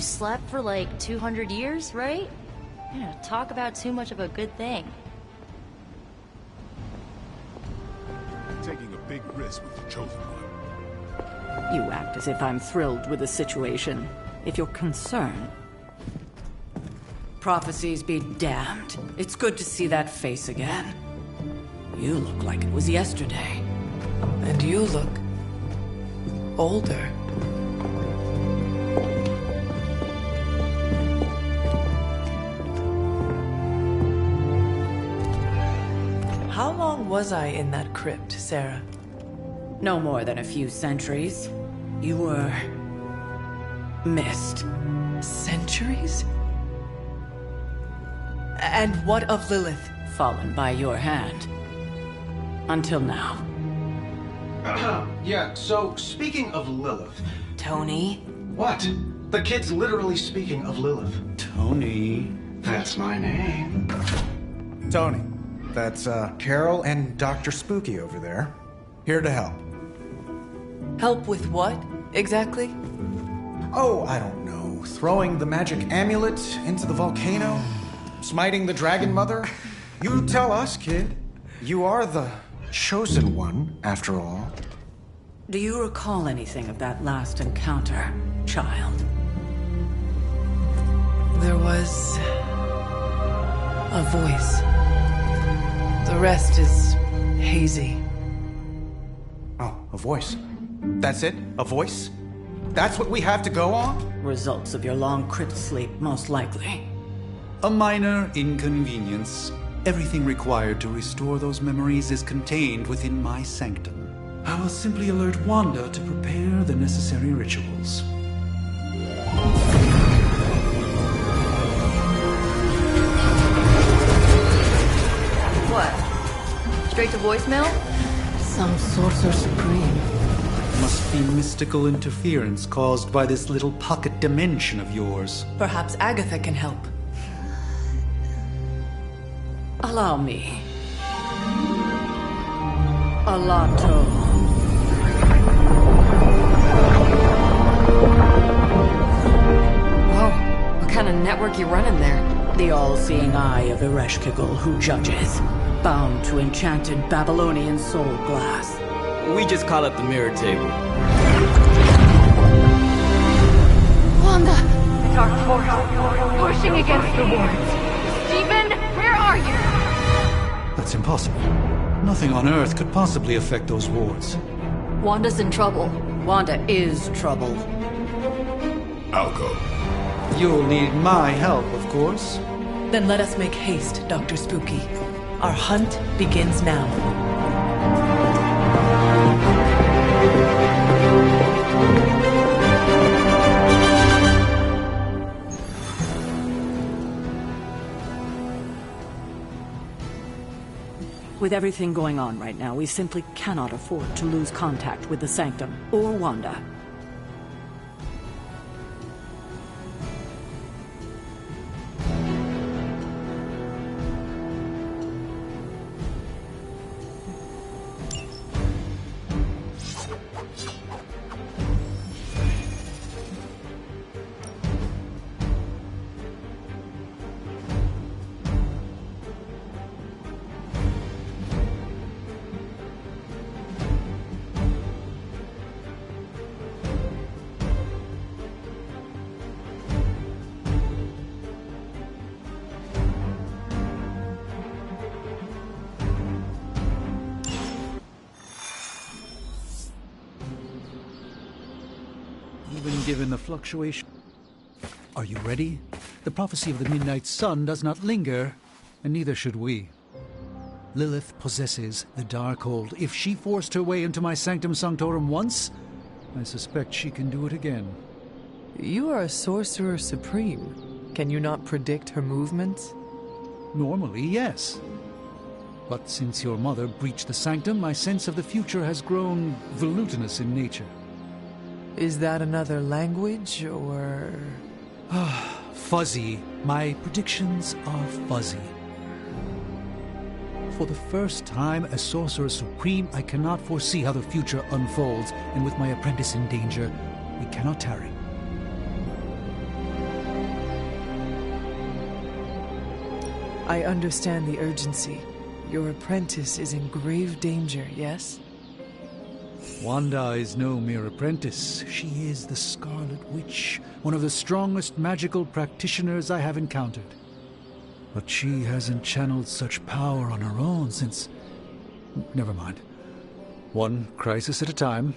You slept for like 200 years, right? Yeah, talk about too much of a good thing. Taking a big risk with the Chosen One. You act as if I'm thrilled with the situation. If you're concerned... Prophecies be damned. It's good to see that face again. You look like it was yesterday. And you look... older. How long was I in that crypt, Sarah? No more than a few centuries. You were... missed. Centuries? And what of Lilith? Fallen by your hand. Until now. Yeah, so speaking of Lilith... Tony? What? The kid's literally speaking of Lilith. Tony. That's my name. Tony. That's, Carol and Dr. Spooky over there. Here to help. Help with what, exactly? Oh, I don't know. Throwing the magic amulet into the volcano? Smiting the Dragon Mother? You tell us, kid. You are the Chosen One, after all. Do you recall anything of that last encounter, child? There was... a voice. The rest is hazy. Oh, a voice. That's it? A voice? That's what we have to go on? Results of your long crypt sleep, most likely. A minor inconvenience. Everything required to restore those memories is contained within my sanctum. I will simply alert Wanda to prepare the necessary rituals. What? Straight to voicemail? Some Sorcerer Supreme. Must be mystical interference caused by this little pocket dimension of yours. Perhaps Agatha can help. Allow me. Alato. Whoa, what kind of network you running there? The all-seeing eye of Ereshkigal who judges. Bound to enchanted Babylonian soul glass. We just call it the mirror table. Wanda! Dark force, pushing against the wards. Stephen, where are you? That's impossible. Nothing on Earth could possibly affect those wards. Wanda's in trouble. Wanda is trouble. I'll go. You'll need my help, of course. Then let us make haste, Dr. Spooky. Our hunt begins now. With everything going on right now, we simply cannot afford to lose contact with the Sanctum or Wanda. Even given the fluctuation... Are you ready? The prophecy of the Midnight Sun does not linger, and neither should we. Lilith possesses the Darkhold. If she forced her way into my Sanctum Sanctorum once, I suspect she can do it again. You are a Sorcerer Supreme. Can you not predict her movements? Normally, yes. But since your mother breached the Sanctum, my sense of the future has grown volutinous in nature. Is that another language, or...? Fuzzy. My predictions are fuzzy. For the first time as Sorcerer Supreme, I cannot foresee how the future unfolds, and with my apprentice in danger, we cannot tarry. I understand the urgency. Your apprentice is in grave danger, yes? Wanda is no mere apprentice. She is the Scarlet Witch, one of the strongest magical practitioners I have encountered. But she hasn't channeled such power on her own since... Never mind. One crisis at a time.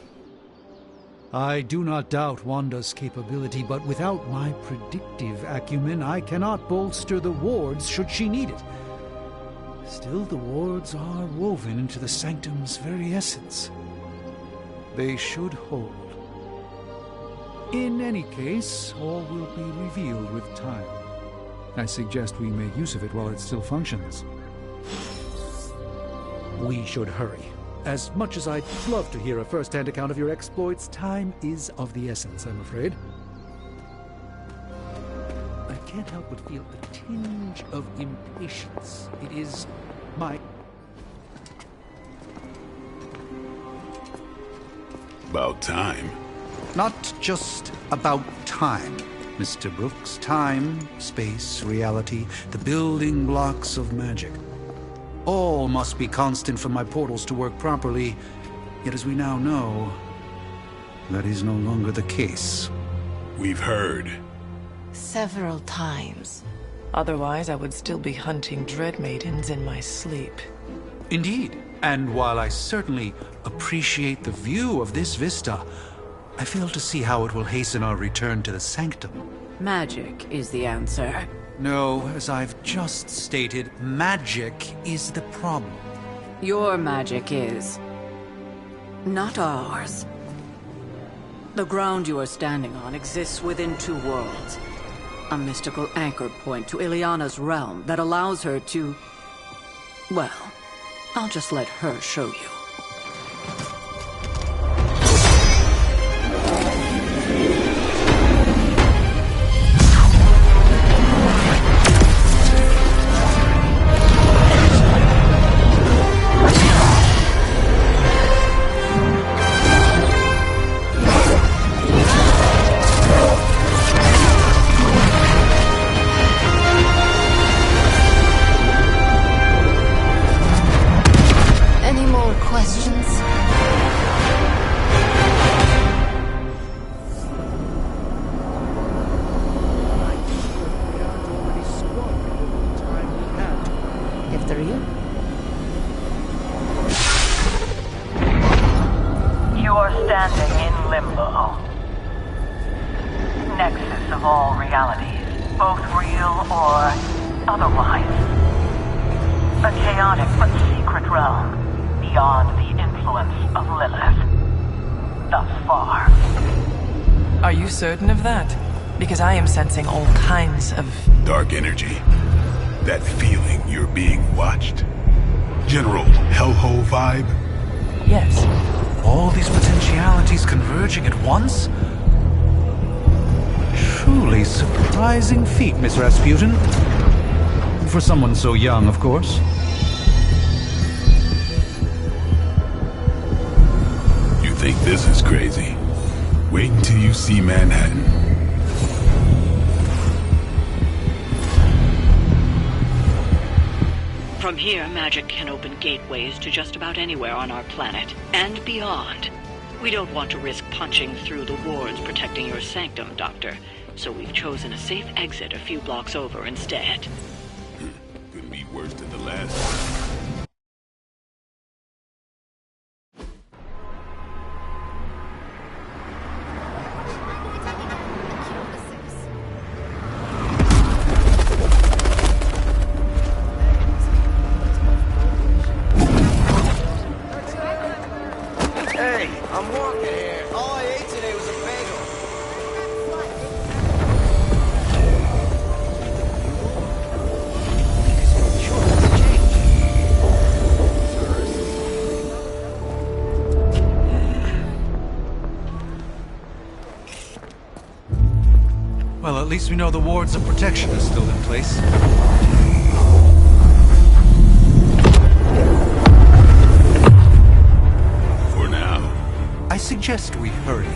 I do not doubt Wanda's capability, but without my predictive acumen, I cannot bolster the wards should she need it. Still, the wards are woven into the Sanctum's very essence. They should hold. In any case, all will be revealed with time. I suggest we make use of it while it still functions. We should hurry. As much as I'd love to hear a first-hand account of your exploits, time is of the essence, I'm afraid. I can't help but feel a tinge of impatience. It is my... About time. Not just about time, Mr. Brooks. Time, space, reality, the building blocks of magic. All must be constant for my portals to work properly, yet as we now know, that is no longer the case. We've heard. Several times. Otherwise, I would still be hunting Dread Maidens in my sleep. Indeed, and while I certainly appreciate the view of this vista, I fail to see how it will hasten our return to the Sanctum. Magic is the answer. No, as I've just stated, magic is the problem. Your magic is... not ours. The ground you are standing on exists within two worlds. A mystical anchor point to Ileana's realm that allows her to... well, I'll just let her show you. Any more questions? If they're you. You are standing in limbo. Nexus of all realities, both real or otherwise. A chaotic but secret realm beyond the influence of Lilith. Thus far. Are you certain of that? Because I am sensing all kinds of... Dark energy. That feeling you're being watched. General hellhole vibe. yes. All these potentialities converging at once? Truly surprising feat, Miss Rasputin. For someone so young, of course. You think this is crazy? Wait until you see Manhattan. From here, magic can open gateways to just about anywhere on our planet, and beyond. We don't want to risk punching through the wards protecting your sanctum, Doctor, so we've chosen a safe exit a few blocks over instead. Couldn't be worse than the last one. Hey, I'm walking here. All I ate today was a bagel. Well, at least we know the wards of protection are still in place. For now. I suggest we hurry.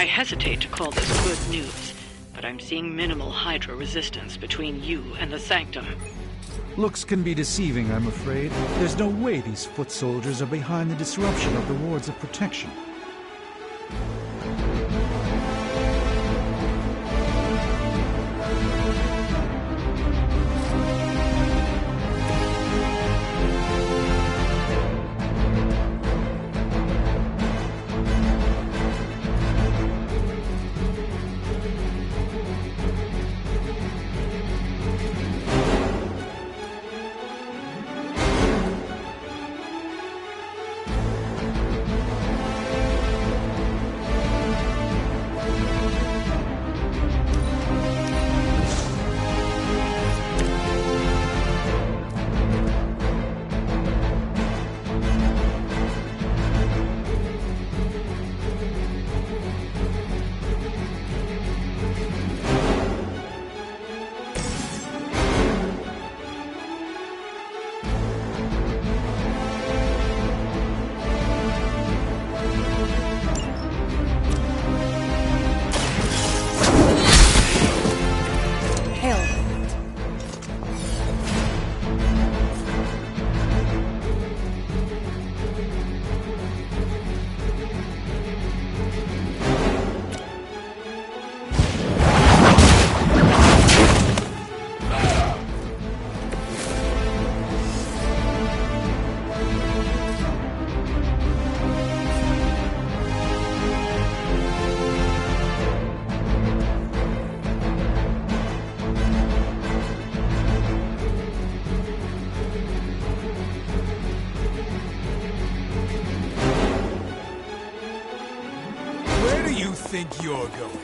I hesitate to call this good news, but I'm seeing minimal Hydra resistance between you and the Sanctum. Looks can be deceiving, I'm afraid. There's no way these foot soldiers are behind the disruption of the wards of protection. Think you're going?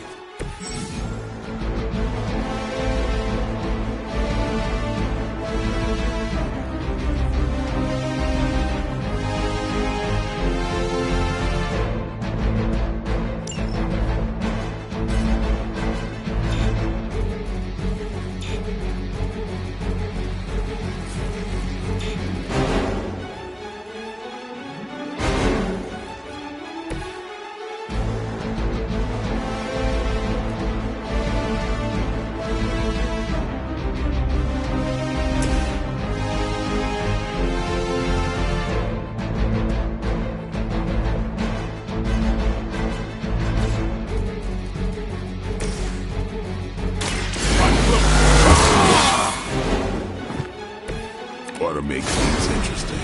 Ought to make things interesting.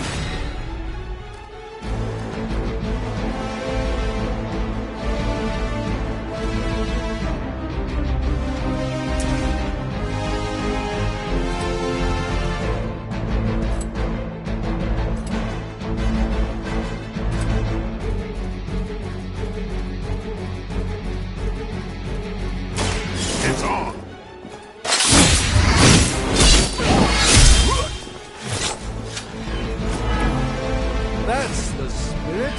It's on! That's the spirit.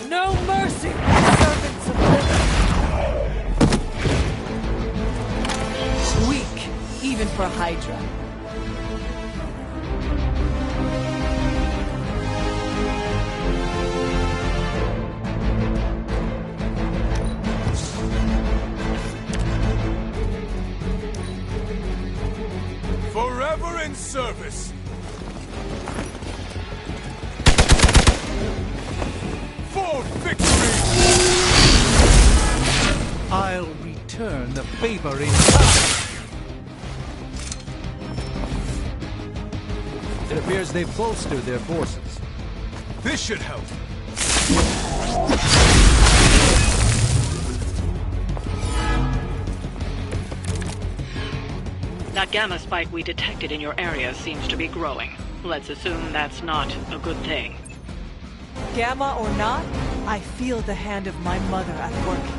No mercy, servants of Lilith! Weak, even for Hydra. Forever in service! For victory! I'll return the favor in time. It appears they've bolstered their forces. This should help. That gamma spike we detected in your area seems to be growing. Let's assume that's not a good thing. Gamma or not, I feel the hand of my mother at work here.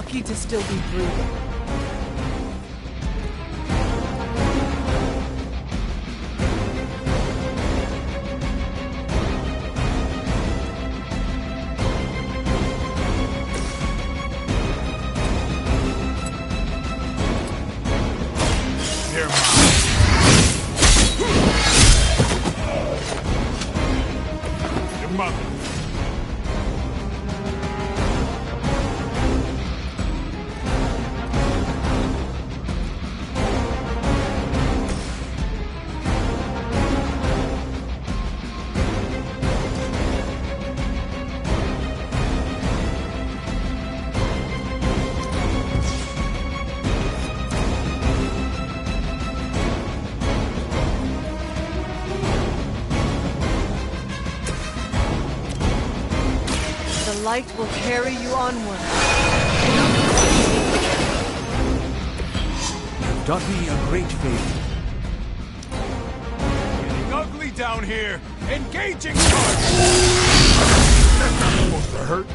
lucky to still be breathing. Your mother. The light will carry you onward. You've done me a great favor. Getting ugly down here. Engaging charge. That's not supposed to hurt.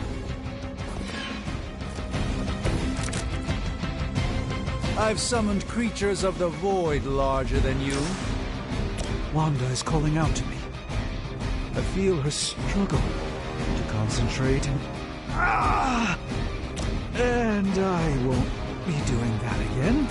I've summoned creatures of the void larger than you. Wanda is calling out to me. I feel her struggle to concentrate and I won't be doing that again.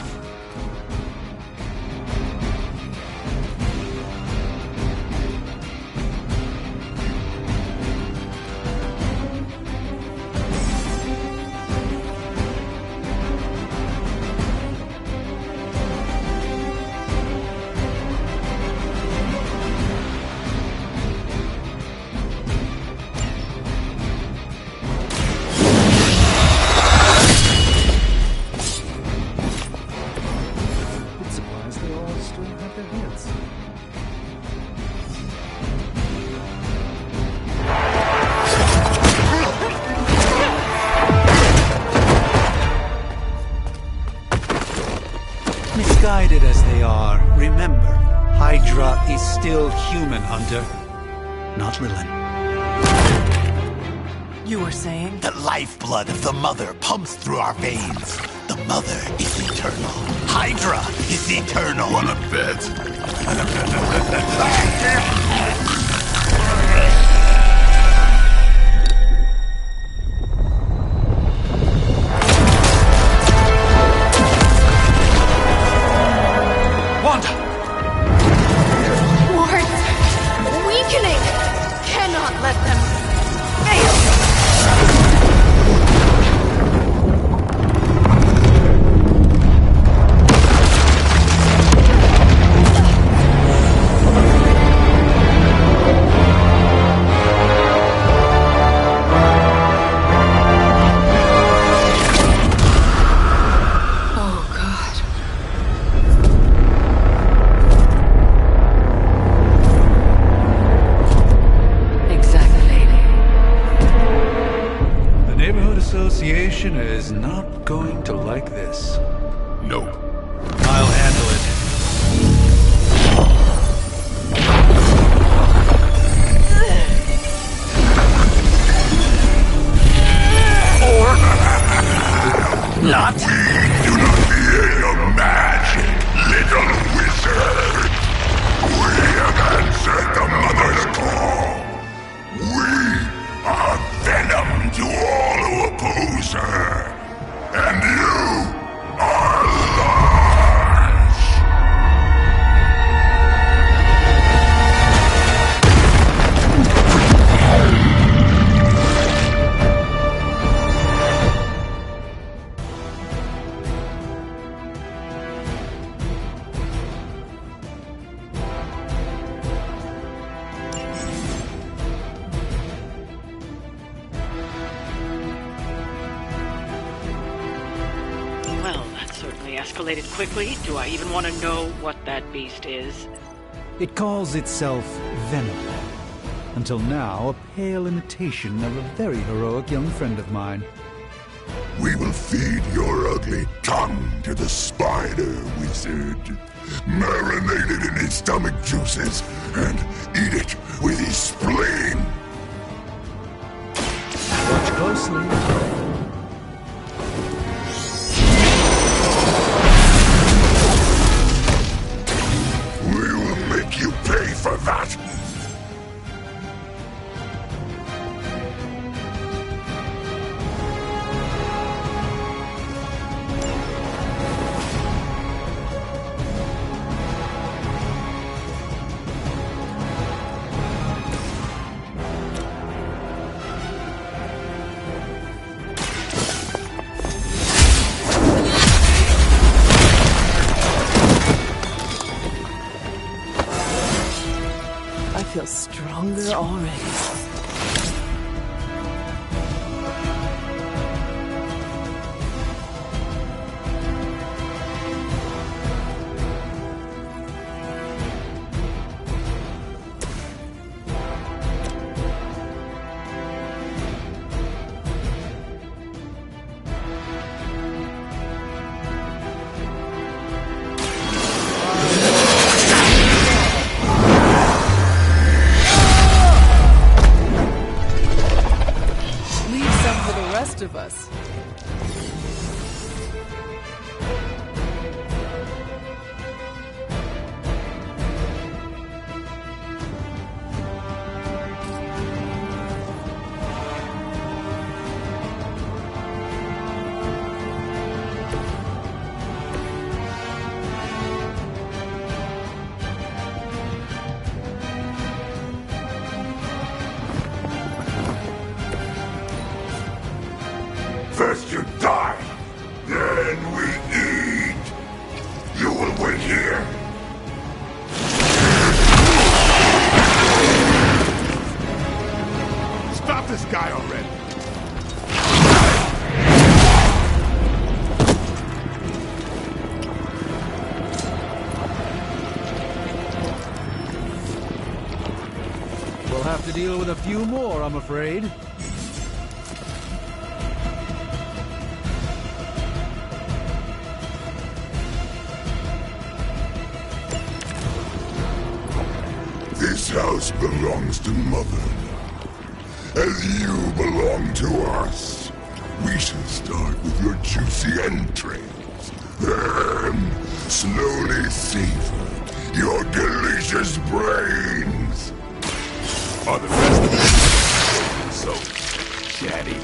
Misguided as they are, remember, Hydra is still human, Hunter, not Lilith. You were saying? The lifeblood of the Mother pumps through our veins. The Mother is eternal. Hydra is eternal. Wanna bet? Association is not going to like this. No. I'll handle it. Or not. We do not fear your magic, little wizard. We have answered the Mother's call. We are venom to all who oppose her. And you are large. Well, that certainly escalated quickly. Do I even want to know what that beast is? It calls itself Venom. Until now, a pale imitation of a very heroic young friend of mine. We will feed your ugly tongue to the spider wizard. Marinate it in his stomach juices and eat it with his spleen. Watch closely. of that! I feel stronger already. Of us. First you die, then we eat. You will wait here. Stop this guy already! We'll have to deal with a few more, I'm afraid. This house belongs to Mother now, as you belong to us. We shall start with your juicy entrails, then slowly savor your delicious brains. Are the rest of us so chatty?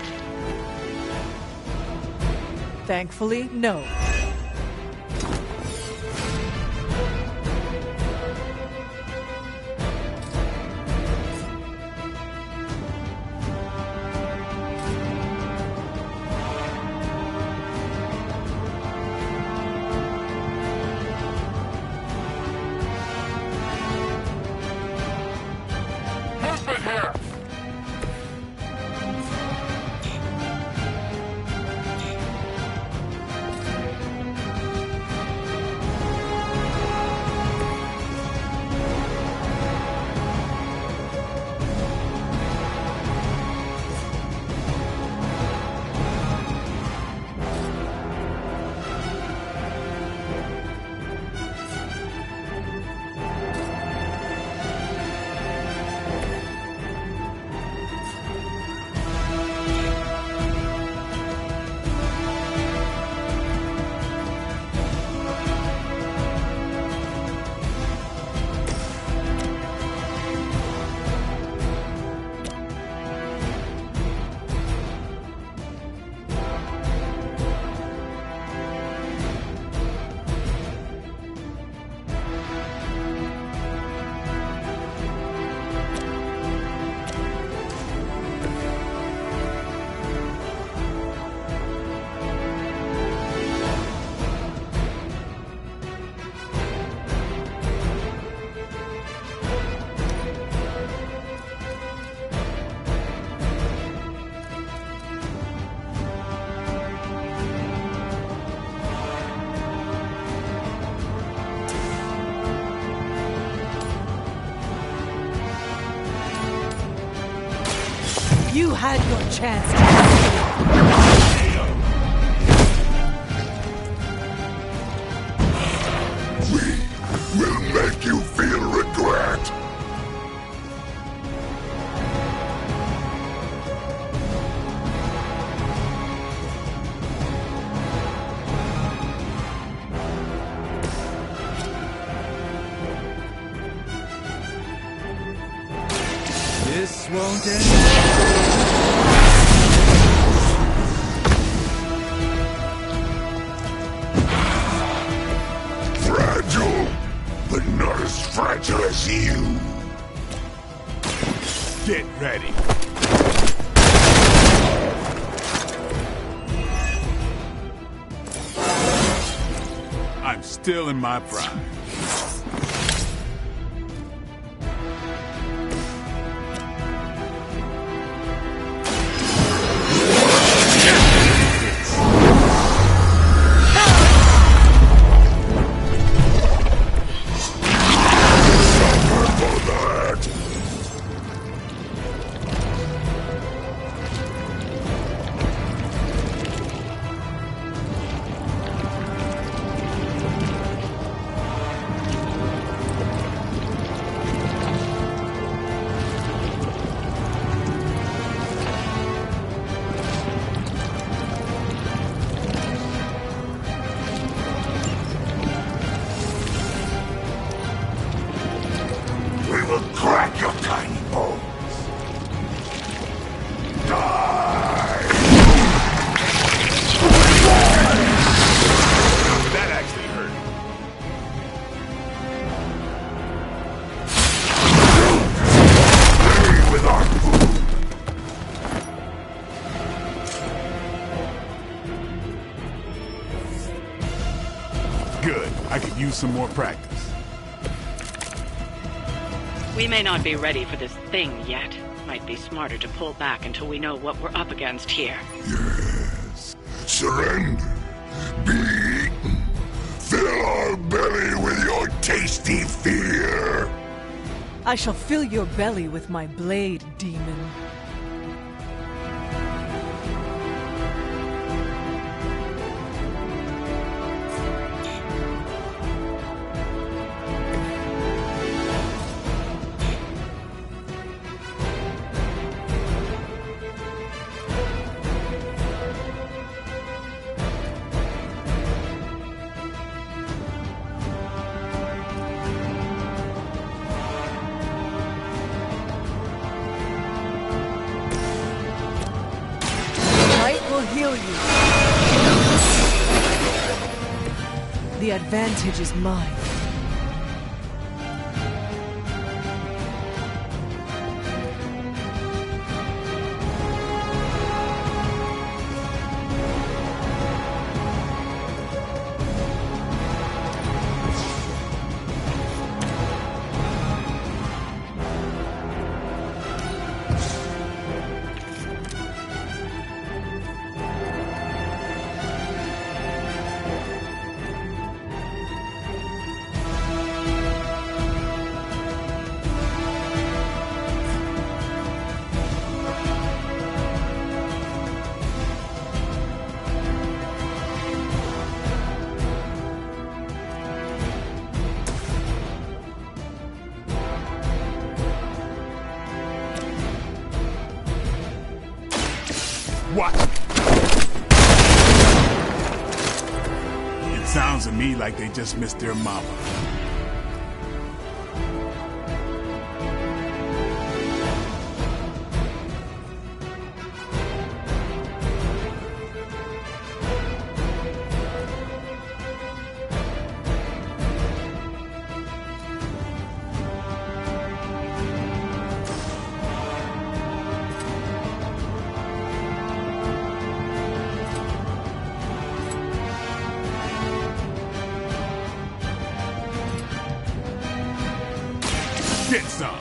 Thankfully, no. You had your chance We will make you feel regret. This won't end. Fragile, but not as fragile as you. Get ready. I'm still in my prime. We will crack your tiny bones. Die! That actually hurt. Play with our food. Good. I could use some more practice. We may not be ready for this thing yet. Might be smarter to pull back until we know what we're up against here. Yes. Surrender. Be eaten. Fill our belly with your tasty fear. I shall fill your belly with my blade, demon. Heal you. The advantage is mine. What? It sounds to me like they just missed their mama. Get some.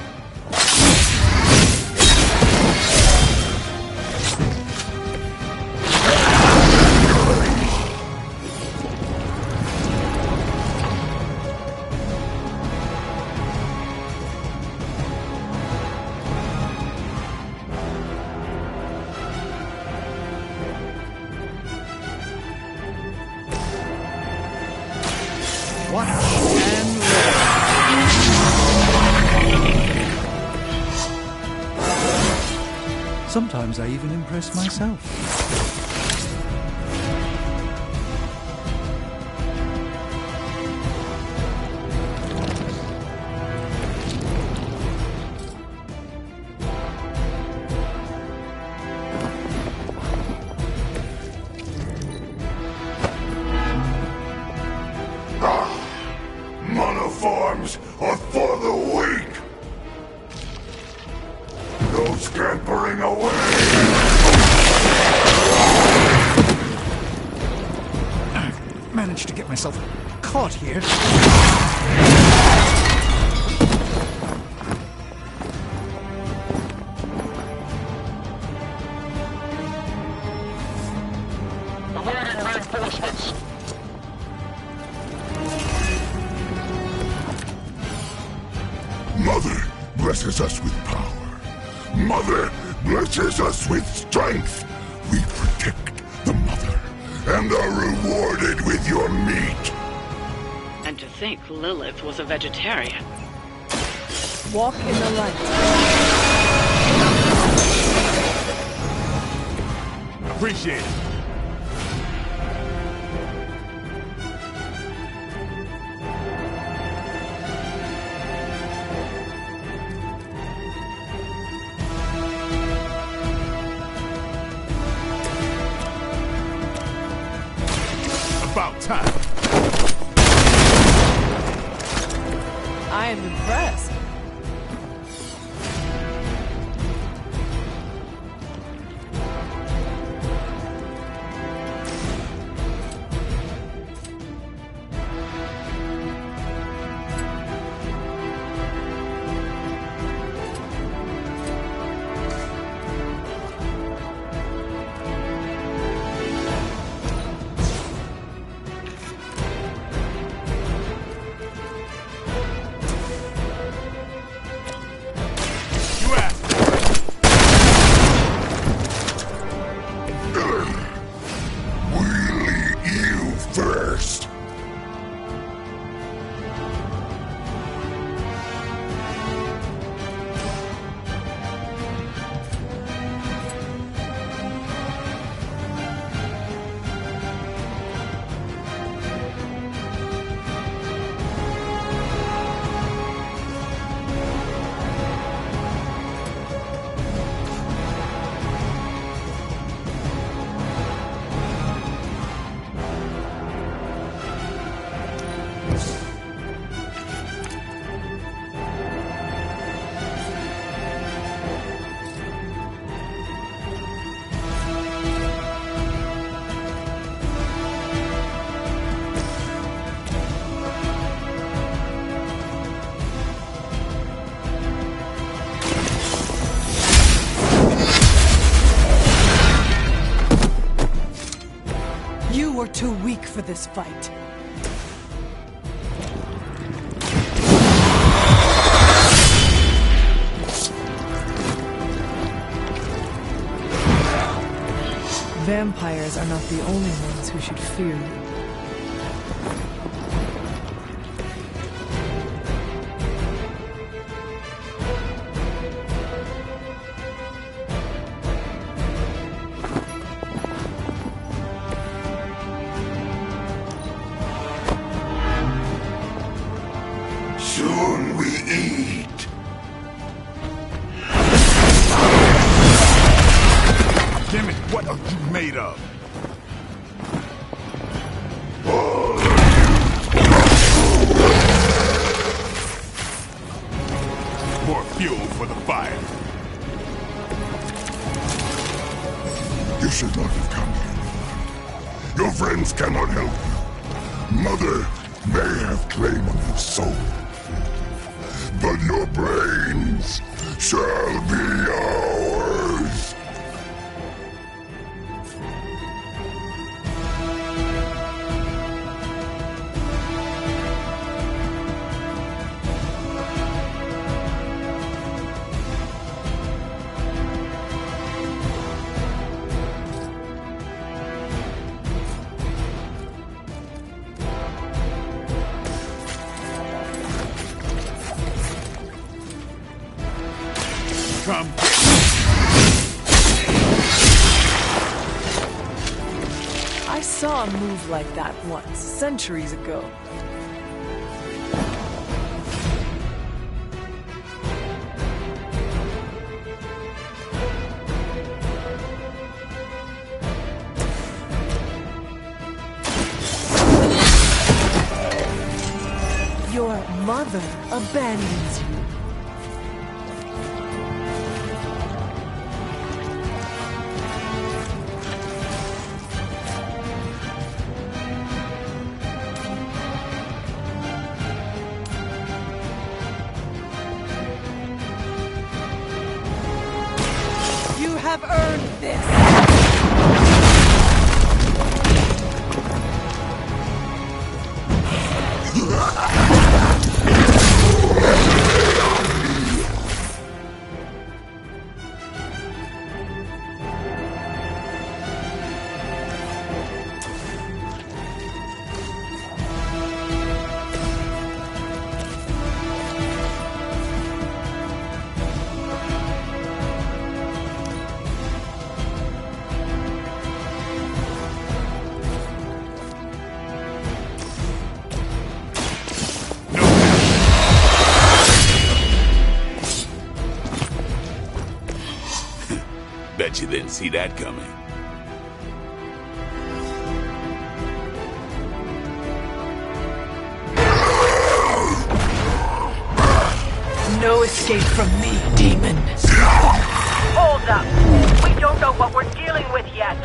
Watch and learn. Sometimes I even impress myself. Go scampering away! Managed to get myself caught here. Awaiting reinforcements. Mother blesses us with power. Mother blesses us with strength. We protect the mother and are rewarded with your meat. And to think Lilith was a vegetarian. Walk in the light. Appreciate it. About time. I am impressed. First. You were too weak for this fight. Vampires are not the only ones who should fear you. Soon we eat. Damn it, what are you made of? More fuel for the fire. You should not have come here. Your friends cannot help you. Mother may have claim on your soul, but your brains shall be ours. Come. I saw a move like that once, centuries ago. Your mother abandons you. have earned this! Bet you didn't see that coming. No escape from me, demon. Hold up. We don't know what we're dealing with yet.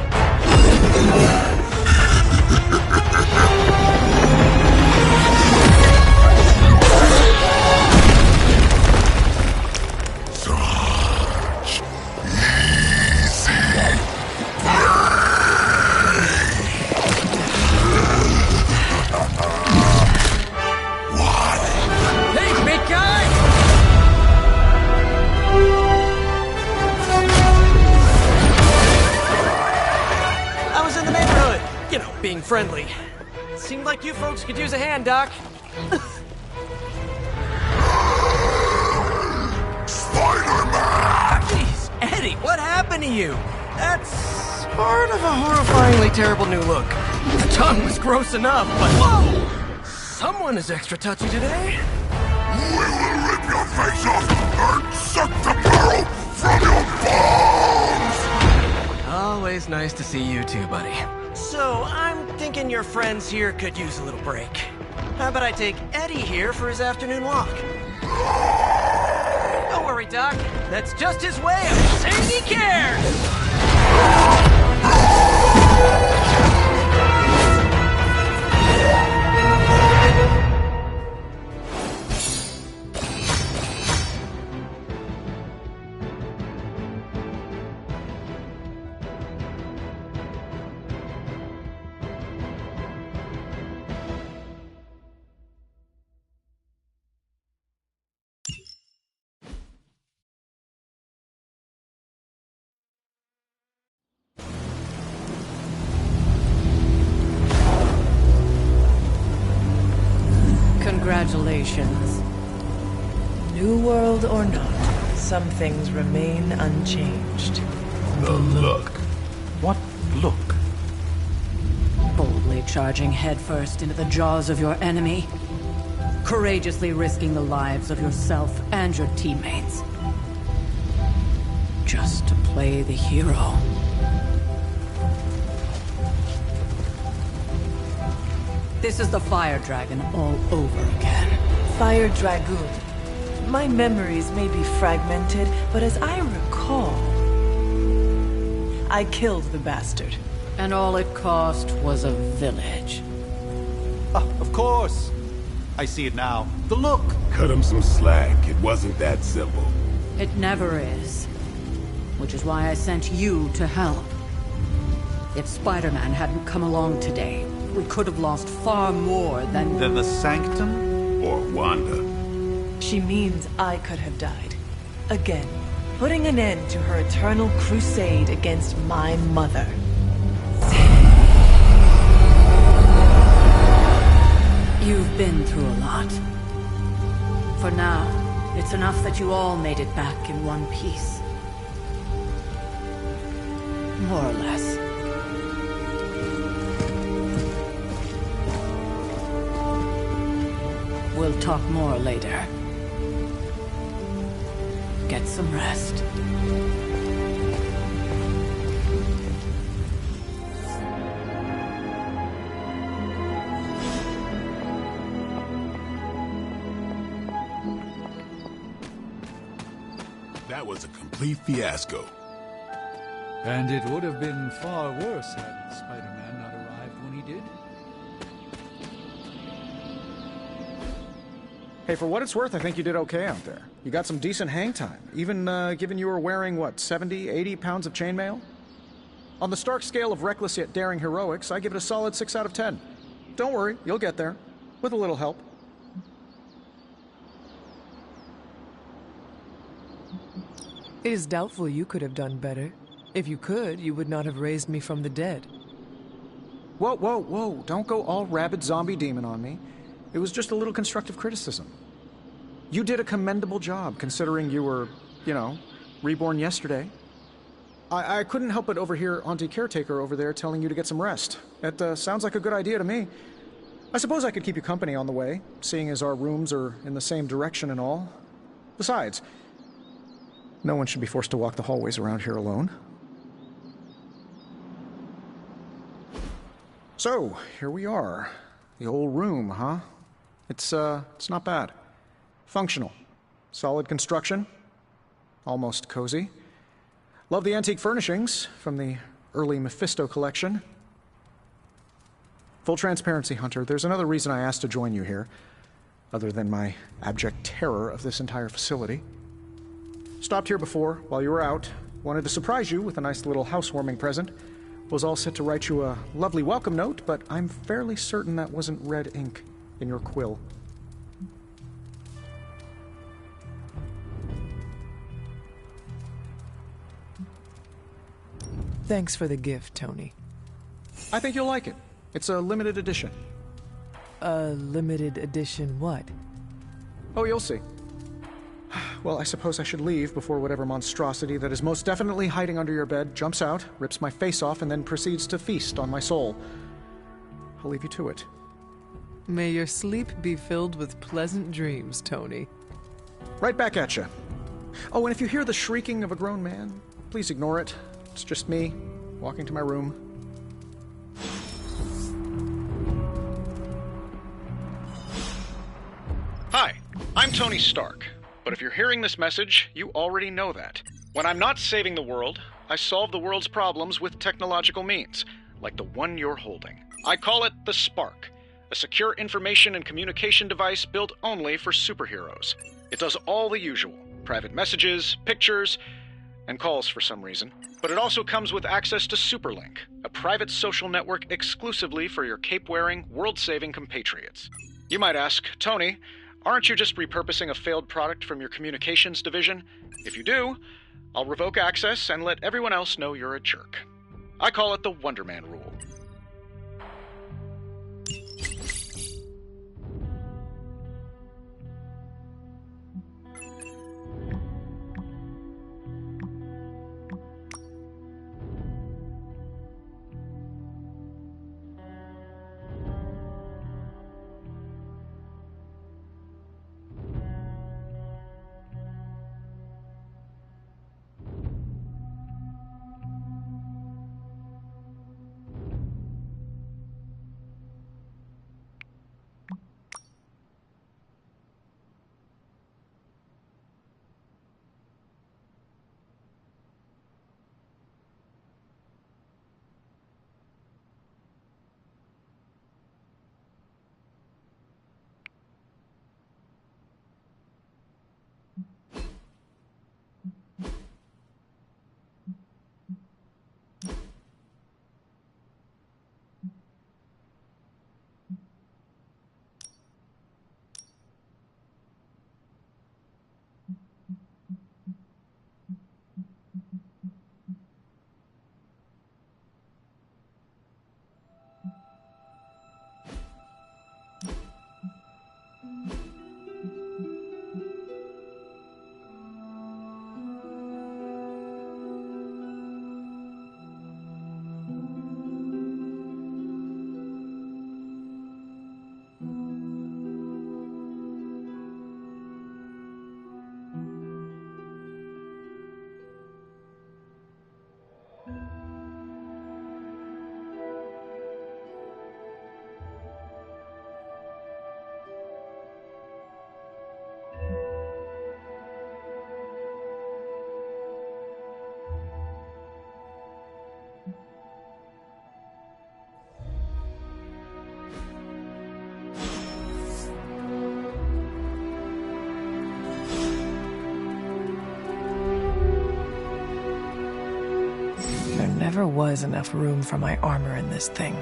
Being friendly. Seemed like you folks could use a hand, Doc. Spider-Man! Jeez, Eddie, what happened to you? That's sort of a horrifyingly terrible new look. The tongue was gross enough, but whoa! Someone is extra touchy today. We will rip your face off and suck the marrow from your bones! Always nice to see you too, buddy. So, I'm thinking your friends here could use a little break. How about I take Eddie here for his afternoon walk? Don't worry, Doc. That's just his way of saying he cares! Congratulations. New world or not, some things remain unchanged. The look. What look? Boldly charging headfirst into the jaws of your enemy. Courageously risking the lives of yourself and your teammates. Just to play the hero. This is the Fire Dragon all over again. Fire Dragoon. My memories may be fragmented, but as I recall, I killed the bastard. And all it cost was a village. Oh, of course. I see it now. The look. Cut him some slack. It wasn't that simple. It never is. Which is why I sent you to help. If Spider-Man hadn't come along today, we could have lost far more than... Than the Sanctum? Or Wanda. She means I could have died. Again, putting an end to her eternal crusade against my mother. You've been through a lot. For now, it's enough that you all made it back in one piece. More or less. We'll talk more later. Get some rest. That was a complete fiasco. And it would have been far worse had Spider-Man not arrived when he did. Hey, for what it's worth, I think you did okay out there. You got some decent hang time, even given you were wearing, what, 70, 80 pounds of chainmail? On the Stark scale of reckless yet daring heroics, I give it a solid 6 out of 10. Don't worry, you'll get there. With a little help. It is doubtful you could have done better. If you could, you would not have raised me from the dead. Whoa, whoa, whoa. Don't go all rabid zombie demon on me. It was just a little constructive criticism. You did a commendable job, considering you were, you know, reborn yesterday. I couldn't help but overhear Auntie Caretaker over there telling you to get some rest. It sounds like a good idea to me. I suppose I could keep you company on the way, seeing as our rooms are in the same direction and all. Besides, no one should be forced to walk the hallways around here alone. So, here we are. The old room, huh? It's not bad. Functional. Solid construction. Almost cozy. Love the antique furnishings from the early Mephisto collection. Full transparency, Hunter, there's another reason I asked to join you here, other than my abject terror of this entire facility. Stopped here before, while you were out. Wanted to surprise you with a nice little housewarming present. Was all set to write you a lovely welcome note, but I'm fairly certain that wasn't red ink in your quill. Thanks for the gift, Tony. I think you'll like it. It's a limited edition. A limited edition what? Oh, you'll see. Well, I suppose I should leave before whatever monstrosity that is most definitely hiding under your bed jumps out, rips my face off, and then proceeds to feast on my soul. I'll leave you to it. May your sleep be filled with pleasant dreams, Tony. Right back at you. Oh, and if you hear the shrieking of a grown man, please ignore it. It's just me, walking to my room. Hi, I'm Tony Stark. But if you're hearing this message, you already know that. When I'm not saving the world, I solve the world's problems with technological means, like the one you're holding. I call it the Spark, a secure information and communication device built only for superheroes. It does all the usual, private messages, pictures, and calls for some reason. But it also comes with access to Superlink, a private social network exclusively for your cape-wearing, world-saving compatriots. You might ask, Tony, aren't you just repurposing a failed product from your communications division? If you do, I'll revoke access and let everyone else know you're a jerk. I call it the Wonder Man rule. never was enough room for my armor in this thing.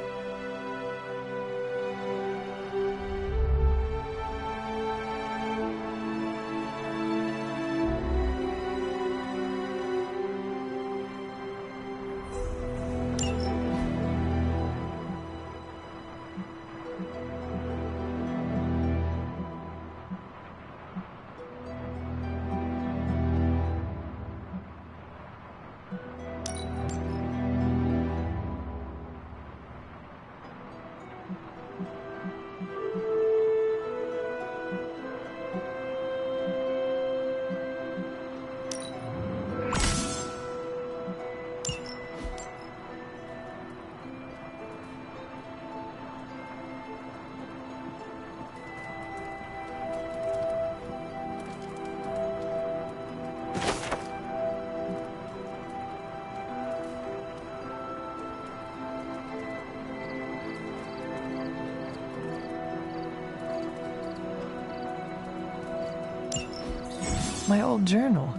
My old journal.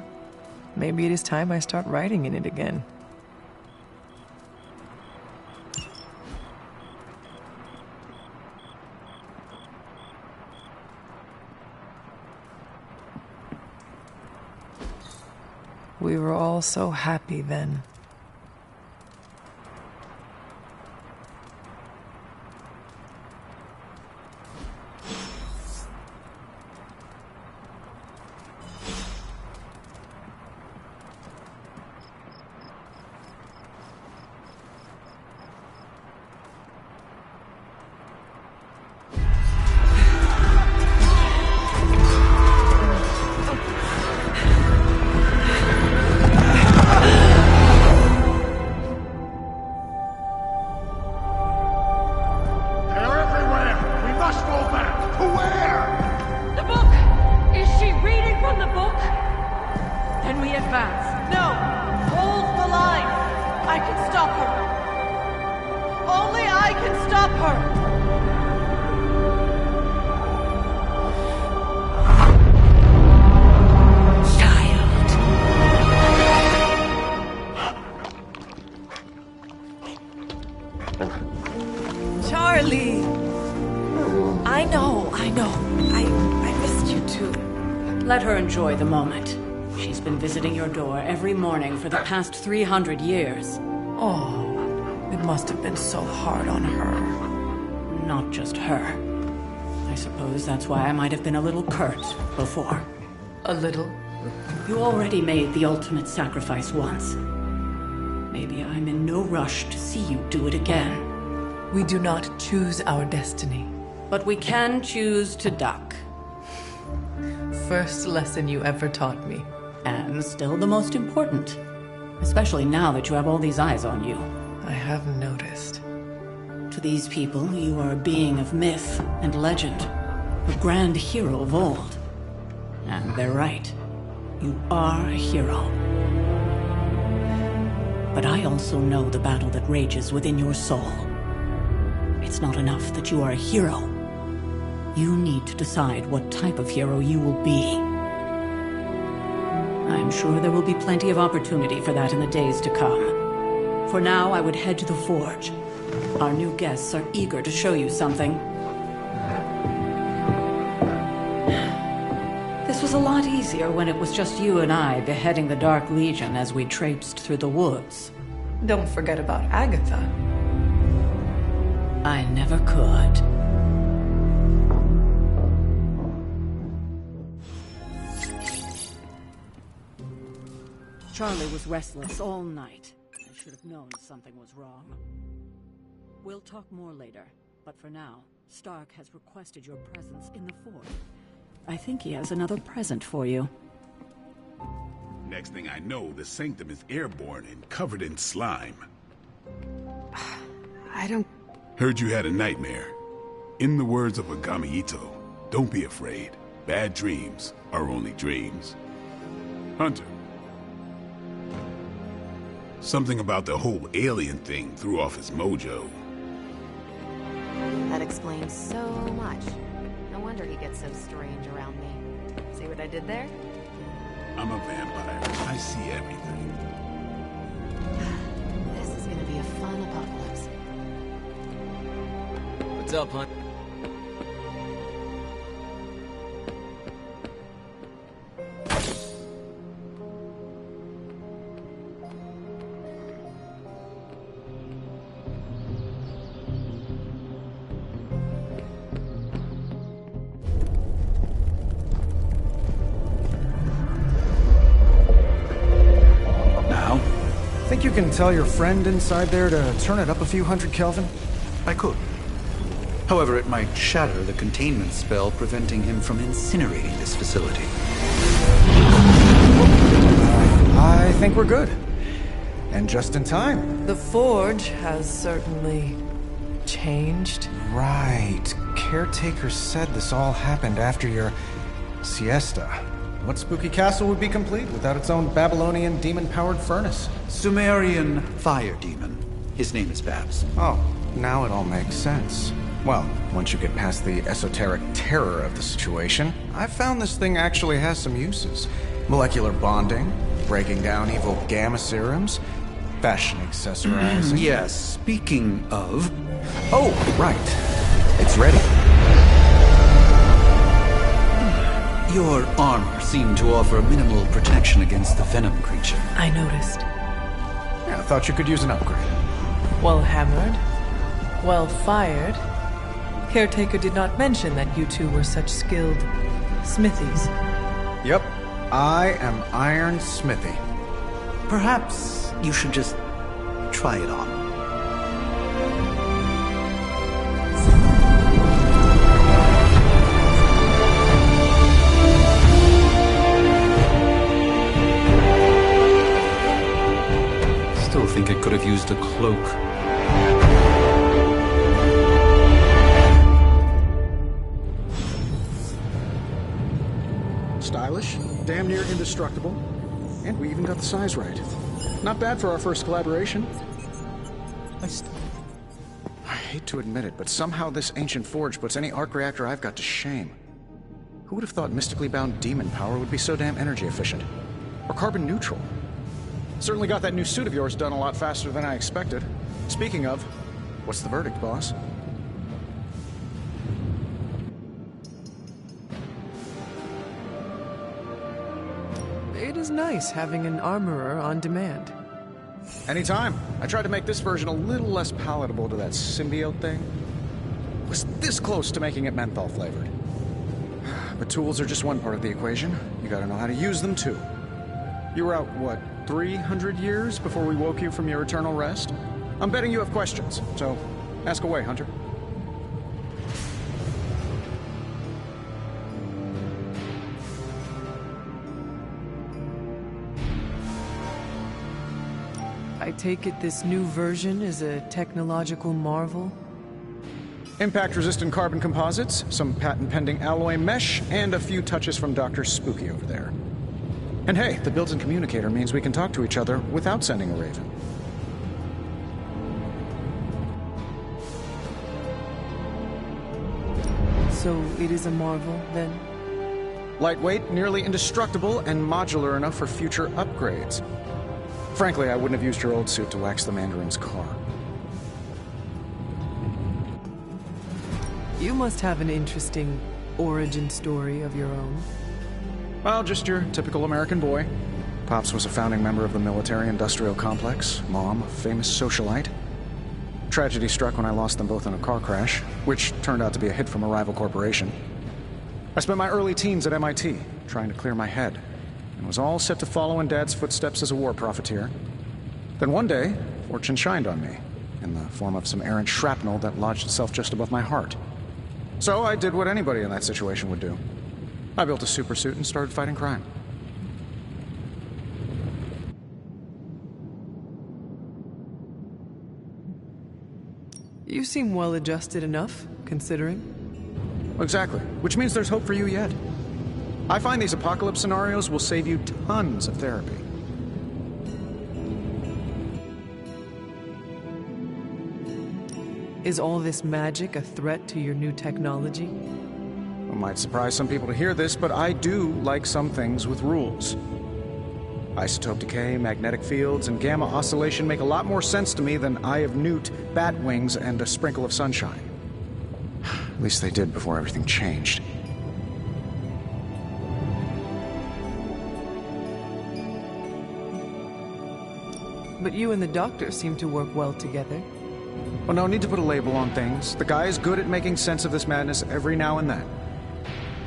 Maybe it is time I start writing in it again. We were all so happy then. Charlie! I know. I missed you too. Let her enjoy the moment. She's been visiting your door every morning for the past 300 years. Oh, it must have been so hard on her. Not just her. I suppose that's why I might have been a little curt before. A little? You already made the ultimate sacrifice once. Maybe I'm in no rush to see you do it again. We do not choose our destiny. But we can choose to duck. First lesson you ever taught me. And still the most important. Especially now that you have all these eyes on you. I have noticed. To these people, you are a being of myth and legend. A grand hero of old. And they're right. You are a hero. But I also know the battle that rages within your soul. It's not enough that you are a hero. You need to decide what type of hero you will be. I'm sure there will be plenty of opportunity for that in the days to come. For now, I would head to the Forge. Our new guests are eager to show you something. This was a lot easier when it was just you and I beheading the Dark Legion as we traipsed through the woods. Don't forget about Agatha. I never could. Charlie was restless all night. I should have known something was wrong. We'll talk more later, but for now, Stark has requested your presence in the fort. I think he has another present for you. Next thing I know, the Sanctum is airborne and covered in slime. I don't... Heard you had a nightmare. In the words of Agami Ito, don't be afraid. Bad dreams are only dreams. Hunter. Something about the whole alien thing threw off his mojo. That explains so much. No wonder he gets so strange around me. See what I did there? I'm a vampire. I see everything. This Heads up, hon. Think you can tell your friend inside there to turn it up a few hundred Kelvin? I could. However, it might shatter the containment spell preventing him from incinerating this facility. I think we're good. And just in time. The Forge has certainly changed. Right. Caretaker said this all happened after your siesta. What spooky castle would be complete without its own Babylonian demon-powered furnace? Sumerian fire demon. His name is Babs. Oh, now it all makes sense. Well, once you get past the esoteric terror of the situation, I've found this thing actually has some uses. Molecular bonding, breaking down evil gamma serums, fashion accessorizing. Yes, speaking of... Oh, right. It's ready. Your armor seemed to offer minimal protection against the venom creature. I noticed. Yeah, I thought you could use an upgrade. Well hammered, well fired. Caretaker did not mention that you two were such skilled smithies. Yep, I am Iron Smithy. Perhaps you should just try it on. Still think it could have used a cloak. Stylish, damn near indestructible, and we even got the size right. Not bad for our first collaboration. I hate to admit it, but somehow this ancient forge puts any arc reactor I've got to shame. Who would have thought mystically bound demon power would be so damn energy efficient? Or carbon neutral? Certainly got that new suit of yours done a lot faster than I expected. Speaking of, what's the verdict, boss? It is nice having an armorer on demand. Anytime. I tried to make this version a little less palatable to that symbiote thing. Was this close to making it menthol flavored. But tools are just one part of the equation. You gotta know how to use them too. You were out, what, 300 years before we woke you from your eternal rest? I'm betting you have questions, so ask away, Hunter. I take it this new version is a technological marvel? Impact-resistant carbon composites, some patent-pending alloy mesh, and a few touches from Dr. Spooky over there. And hey, the built-in communicator means we can talk to each other without sending a raven. So it is a marvel, then? Lightweight, nearly indestructible, and modular enough for future upgrades. Frankly, I wouldn't have used your old suit to wax the Mandarin's car. You must have an interesting origin story of your own. Well, just your typical American boy. Pops was a founding member of the military-industrial complex. Mom, a famous socialite. Tragedy struck when I lost them both in a car crash, which turned out to be a hit from a rival corporation. I spent my early teens at MIT, trying to clear my head, and was all set to follow in Dad's footsteps as a war profiteer. Then one day, fortune shined on me, in the form of some errant shrapnel that lodged itself just above my heart. So I did what anybody in that situation would do. I built a supersuit and started fighting crime. You seem well-adjusted enough, considering. Exactly, which means there's hope for you yet. I find these apocalypse scenarios will save you tons of therapy. Is all this magic a threat to your new technology? It might surprise some people to hear this, but I do like some things with rules. Isotope decay, magnetic fields, and gamma oscillation make a lot more sense to me than Eye of Newt, bat wings, and a sprinkle of sunshine. At least they did before everything changed. But you and the doctor seem to work well together. Well, no need to put a label on things. The guy is good at making sense of this madness every now and then.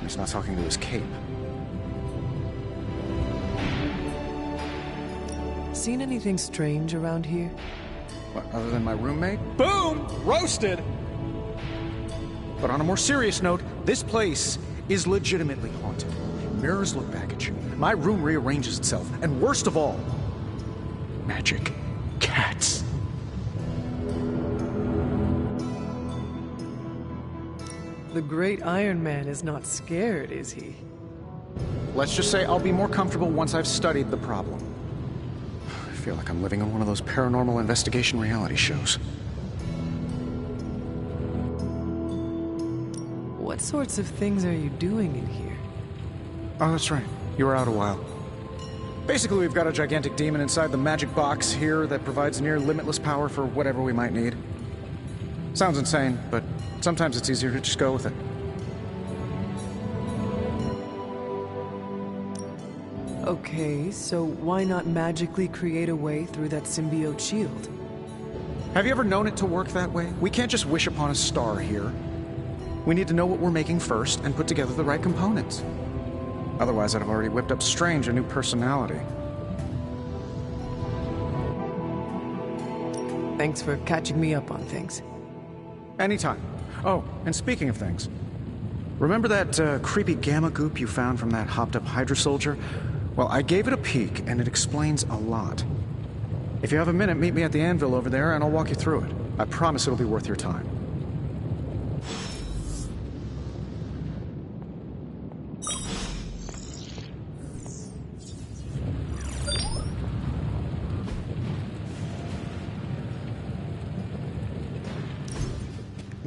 He's not talking to his cape. Seen anything strange around here? What, other than my roommate? Boom! Roasted! But on a more serious note, this place is legitimately haunted. Mirrors look back at you. My room rearranges itself. And worst of all, magic cats. The great Iron Man is not scared, is he? Let's just say I'll be more comfortable once I've studied the problem. I feel like I'm living in one of those paranormal investigation reality shows. What sorts of things are you doing in here? Oh, that's right. You were out a while. Basically, we've got a gigantic demon inside the magic box here that provides near limitless power for whatever we might need. Sounds insane, but sometimes it's easier to just go with it. Okay, so why not magically create a way through that symbiote shield? Have you ever known it to work that way? We can't just wish upon a star here. We need to know what we're making first and put together the right components. Otherwise, I'd have already whipped up Strange a new personality. Thanks for catching me up on things. Anytime. Oh, and speaking of things, remember that creepy gamma goop you found from that hopped-up Hydra soldier? Well, I gave it a peek, and it explains a lot. If you have a minute, meet me at the anvil over there, and I'll walk you through it. I promise it'll be worth your time.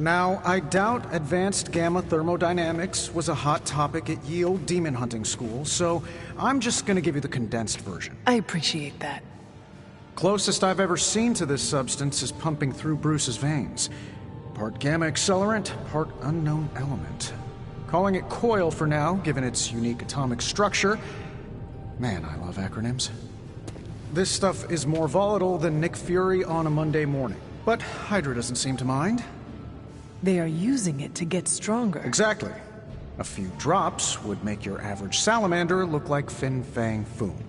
Now, I doubt advanced gamma thermodynamics was a hot topic at Yield Demon Hunting School, so I'm just gonna give you the condensed version. I appreciate that. Closest I've ever seen to this substance is pumping through Bruce's veins. Part gamma accelerant, part unknown element. Calling it Coil for now, given its unique atomic structure. Man, I love acronyms. This stuff is more volatile than Nick Fury on a Monday morning, but Hydra doesn't seem to mind. They are using it to get stronger. Exactly. A few drops would make your average salamander look like Fin Fang Foom.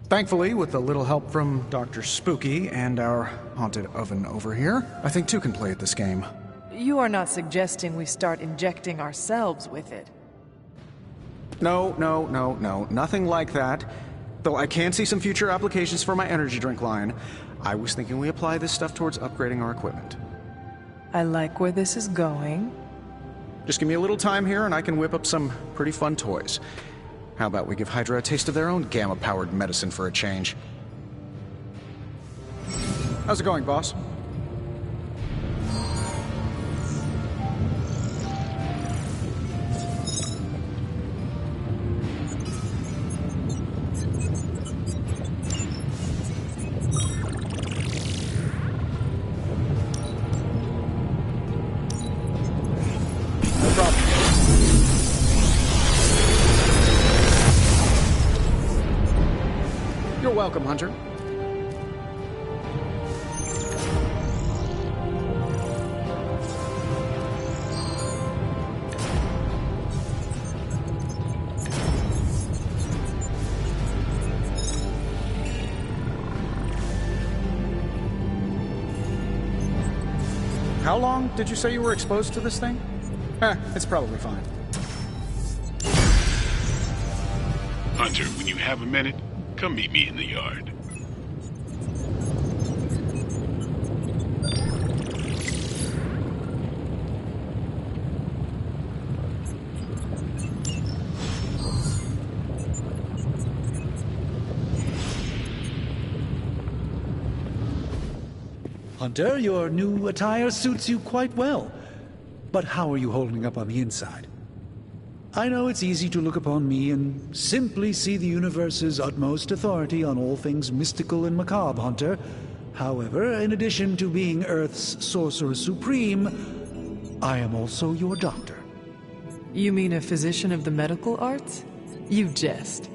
Thankfully, with a little help from Dr. Spooky and our haunted oven over here, I think two can play at this game. You are not suggesting we start injecting ourselves with it. No, nothing like that. Though I can see some future applications for my energy drink line. I was thinking we apply this stuff towards upgrading our equipment. I like where this is going. Just give me a little time here and I can whip up some pretty fun toys. How about we give Hydra a taste of their own gamma-powered medicine for a change? How's it going, boss? Welcome, Hunter. How long did you say you were exposed to this thing? It's probably fine. Hunter, when you have a minute, come meet me in the yard. Hunter, your new attire suits you quite well. But how are you holding up on the inside? I know it's easy to look upon me and simply see the universe's utmost authority on all things mystical and macabre, Hunter. However, in addition to being Earth's Sorcerer Supreme, I am also your doctor. You mean a physician of the medical arts? You jest.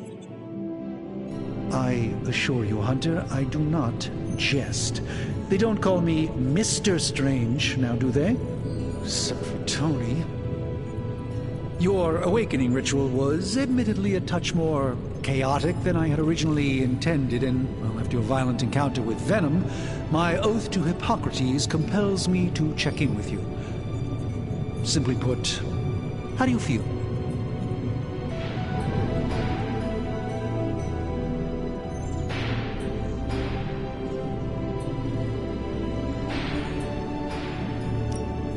I assure you, Hunter, I do not jest. They don't call me Mr. Strange, now do they? Sir Tony. Your awakening ritual was admittedly a touch more chaotic than I had originally intended, and well, after your violent encounter with Venom, my oath to Hippocrates compels me to check in with you. Simply put, how do you feel?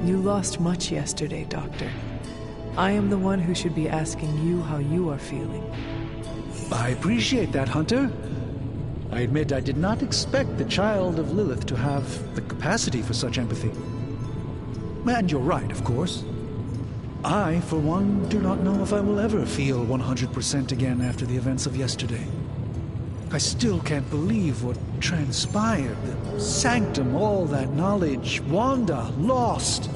You lost much yesterday, Doctor. I am the one who should be asking you how you are feeling. I appreciate that, Hunter. I admit I did not expect the child of Lilith to have the capacity for such empathy. And you're right, of course. I, for one, do not know if I will ever feel 100% again after the events of yesterday. I still can't believe what transpired. The sanctum, all that knowledge, Wanda, lost.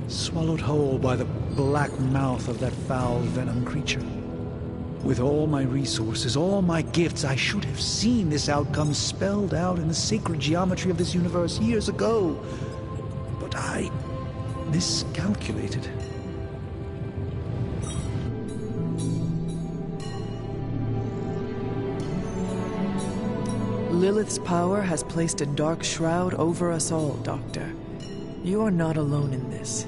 Swallowed whole by the black mouth of that foul venom creature. With all my resources, all my gifts, I should have seen this outcome spelled out in the sacred geometry of this universe years ago. But I miscalculated. Lilith's power has placed a dark shroud over us all, Doctor. You are not alone in this.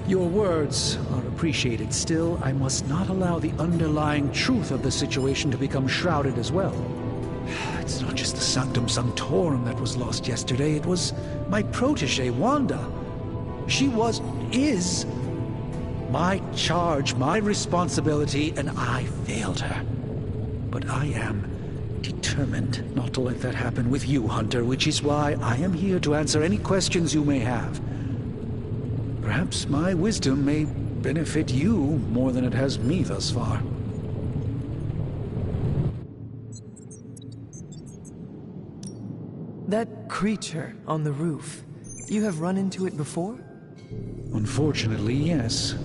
Your words are appreciated. Still, I must not allow the underlying truth of the situation to become shrouded as well. It's not just the Sanctum Sanctorum that was lost yesterday. It was my protege, Wanda. She is my charge, my responsibility, and I failed her. But I am determined not to let that happen with you, Hunter, which is why I am here to answer any questions you may have. Perhaps my wisdom may benefit you more than it has me thus far. That creature on the roof, you have run into it before? Unfortunately, yes.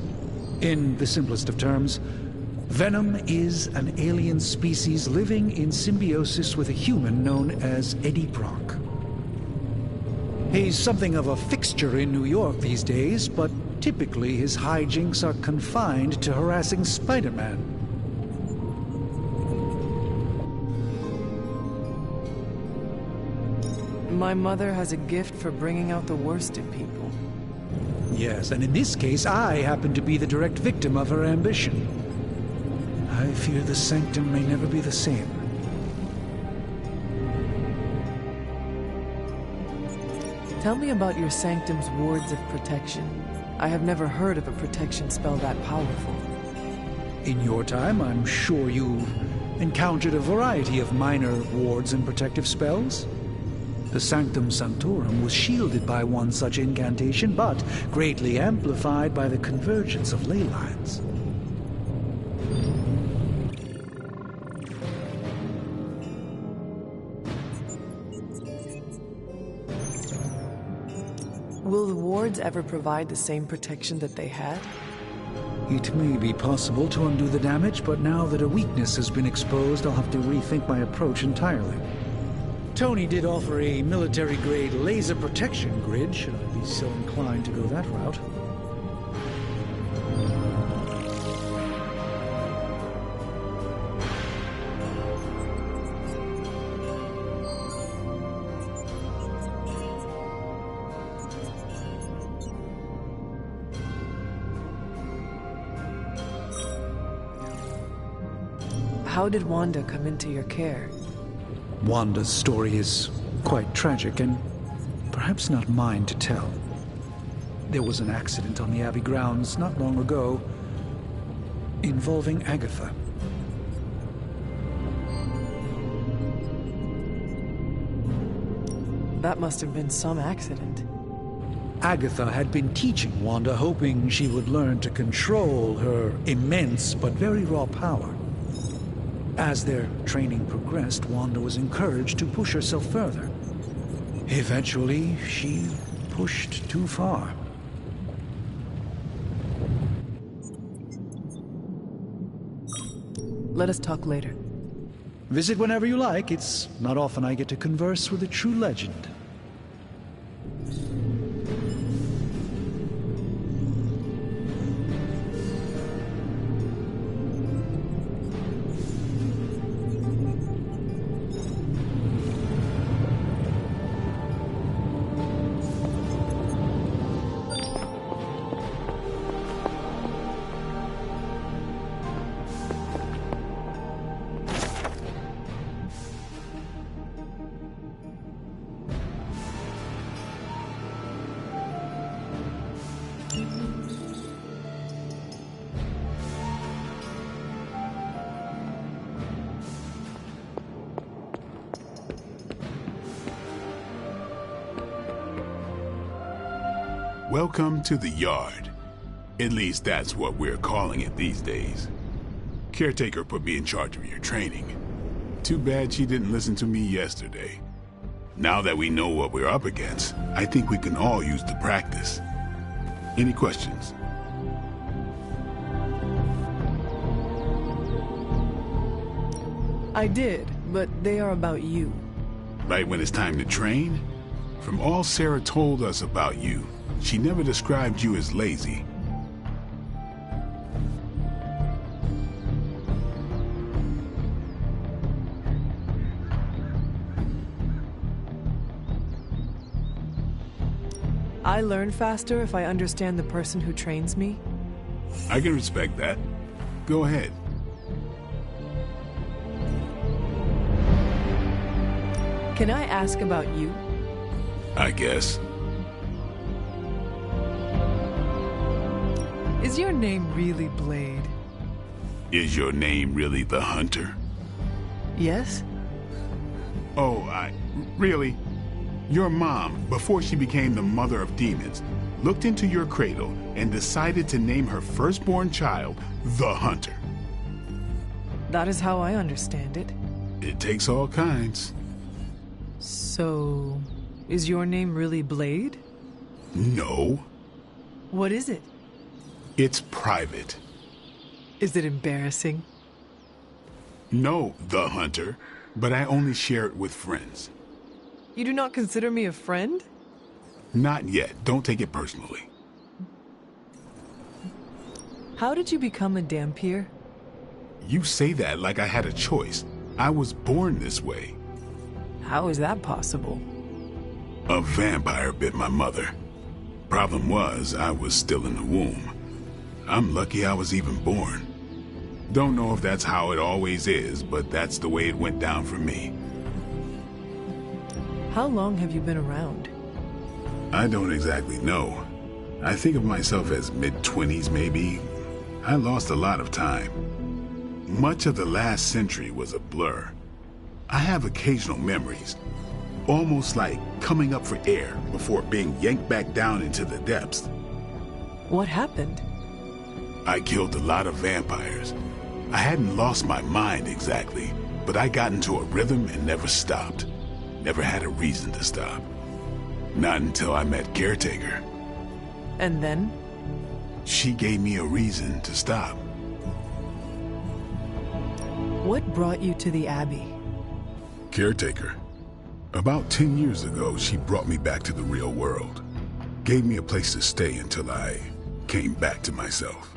In the simplest of terms, Venom is an alien species living in symbiosis with a human known as Eddie Brock. He's something of a fixture in New York these days, but typically his hijinks are confined to harassing Spider-Man. My mother has a gift for bringing out the worst in people. Yes, and in this case, I happen to be the direct victim of her ambition. I fear the Sanctum may never be the same. Tell me about your Sanctum's wards of protection. I have never heard of a protection spell that powerful. In your time, I'm sure you've encountered a variety of minor wards and protective spells. The Sanctum Sanctorum was shielded by one such incantation, but greatly amplified by the convergence of ley lines. Will the wards ever provide the same protection that they had? It may be possible to undo the damage, but now that a weakness has been exposed, I'll have to rethink my approach entirely. Tony did offer a military-grade laser protection grid, should I be so inclined to go that route. How did Wanda come into your care? Wanda's story is quite tragic and perhaps not mine to tell. There was an accident on the Abbey grounds not long ago involving Agatha. That must have been some accident. Agatha had been teaching Wanda, hoping she would learn to control her immense but very raw power. As their training progressed, Wanda was encouraged to push herself further. Eventually, she pushed too far. Let us talk later. Visit whenever you like. It's not often I get to converse with a true legend. Welcome to the Yard. At least that's what we're calling it these days. Caretaker put me in charge of your training. Too bad she didn't listen to me yesterday. Now that we know what we're up against, I think we can all use the practice. Any questions? I did, but they are about you. Right when it's time to train? From all Sarah told us about you, she never described you as lazy. I learn faster if I understand the person who trains me. I can respect that. Go ahead. Can I ask about you? I guess. Is your name really Blade? Is your name really the Hunter? Yes? Oh, really? Your mom, before she became the mother of demons, looked into your cradle and decided to name her firstborn child the Hunter. That is how I understand it. It takes all kinds. So, is your name really Blade? No. What is it? It's private. Is it embarrassing? No, the Hunter, but I only share it with friends. You do not consider me a friend? Not yet. Don't take it personally. How did you become a Dhampir? You say that like I had a choice. I was born this way. How is that possible? A vampire bit my mother. Problem was, I was still in the womb. I'm lucky I was even born. Don't know if that's how it always is, but that's the way it went down for me. How long have you been around? I don't exactly know. I think of myself as mid-20s, maybe. I lost a lot of time. Much of the last century was a blur. I have occasional memories, almost like coming up for air before being yanked back down into the depths. What happened? I killed a lot of vampires. I hadn't lost my mind exactly, but I got into a rhythm and never stopped. Never had a reason to stop. Not until I met Caretaker. And then? She gave me a reason to stop. What brought you to the Abbey? Caretaker. About 10 years ago, she brought me back to the real world. Gave me a place to stay until I came back to myself.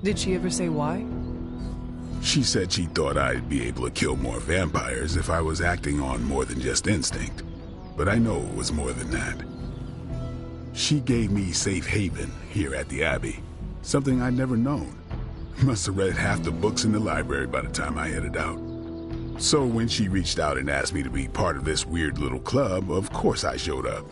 Did she ever say why? She said she thought I'd be able to kill more vampires if I was acting on more than just instinct. But I know it was more than that. She gave me safe haven here at the Abbey. Something I'd never known. Must have read half the books in the library by the time I headed out. So when she reached out and asked me to be part of this weird little club, of course I showed up.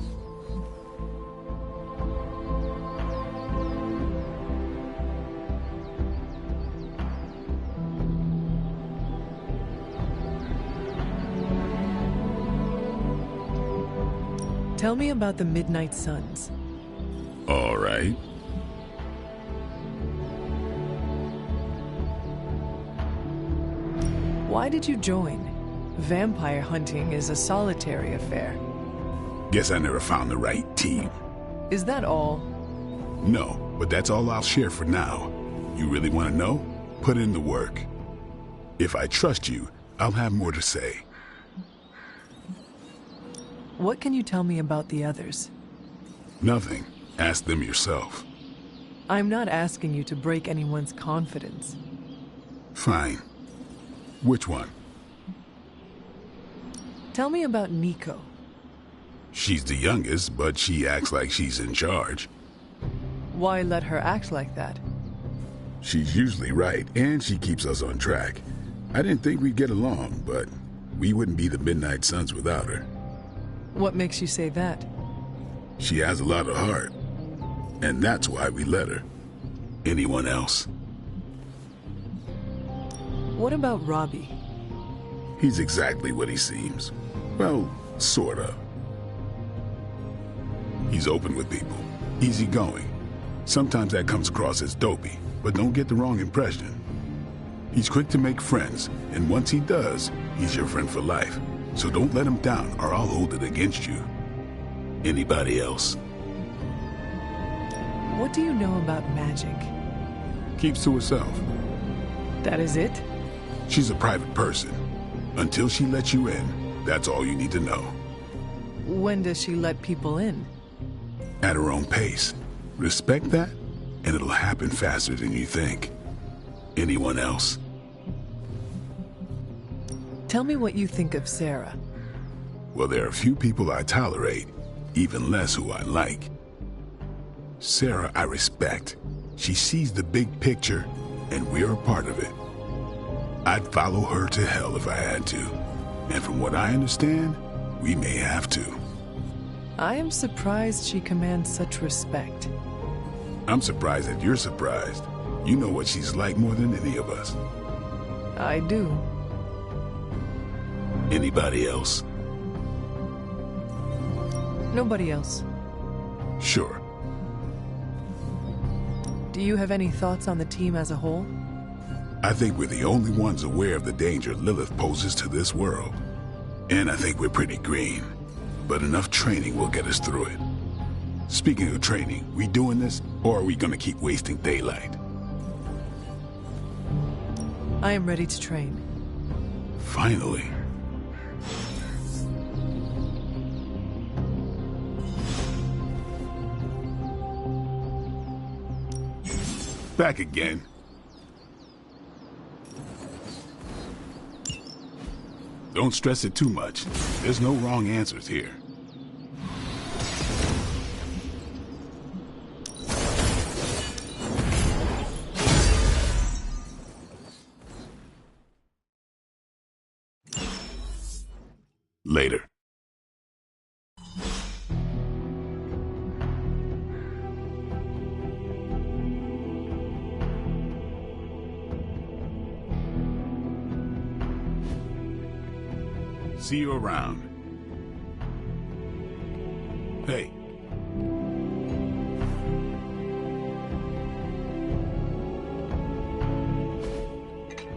Tell me about the Midnight Suns. All right. Why did you join? Vampire hunting is a solitary affair. Guess I never found the right team. Is that all? No, but that's all I'll share for now. You really want to know? Put in the work. If I trust you, I'll have more to say. What can you tell me about the others? Nothing. Ask them yourself. I'm not asking you to break anyone's confidence. Fine. Which one? Tell me about Nico. She's the youngest, but she acts like she's in charge. Why let her act like that? She's usually right, and she keeps us on track. I didn't think we'd get along, but we wouldn't be the Midnight Suns without her. What makes you say that? She has a lot of heart, and that's why we let her. Anyone else? What about Robbie? He's exactly what he seems. Well, sort of. He's open with people, easygoing. Sometimes that comes across as dopey, but don't get the wrong impression. He's quick to make friends, and once he does, he's your friend for life. So don't let him down, or I'll hold it against you. Anybody else? What do you know about magic? Keeps to herself. That is it? She's a private person. Until she lets you in, that's all you need to know. When does she let people in? At her own pace. Respect that, and it'll happen faster than you think. Anyone else? Tell me what you think of Sarah. Well, there are few people I tolerate, even less who I like. Sarah, I respect. She sees the big picture, and we're a part of it. I'd follow her to hell if I had to. And from what I understand, we may have to. I am surprised she commands such respect. I'm surprised that you're surprised. You know what she's like more than any of us. I do. Anybody else? Nobody else. Sure. Do you have any thoughts on the team as a whole? I think we're the only ones aware of the danger Lilith poses to this world. And I think we're pretty green. But enough training will get us through it. Speaking of training, we doing this, or are we gonna keep wasting daylight? I am ready to train. Finally. Back again. Don't stress it too much. There's no wrong answers here. Later. See you around. Hey.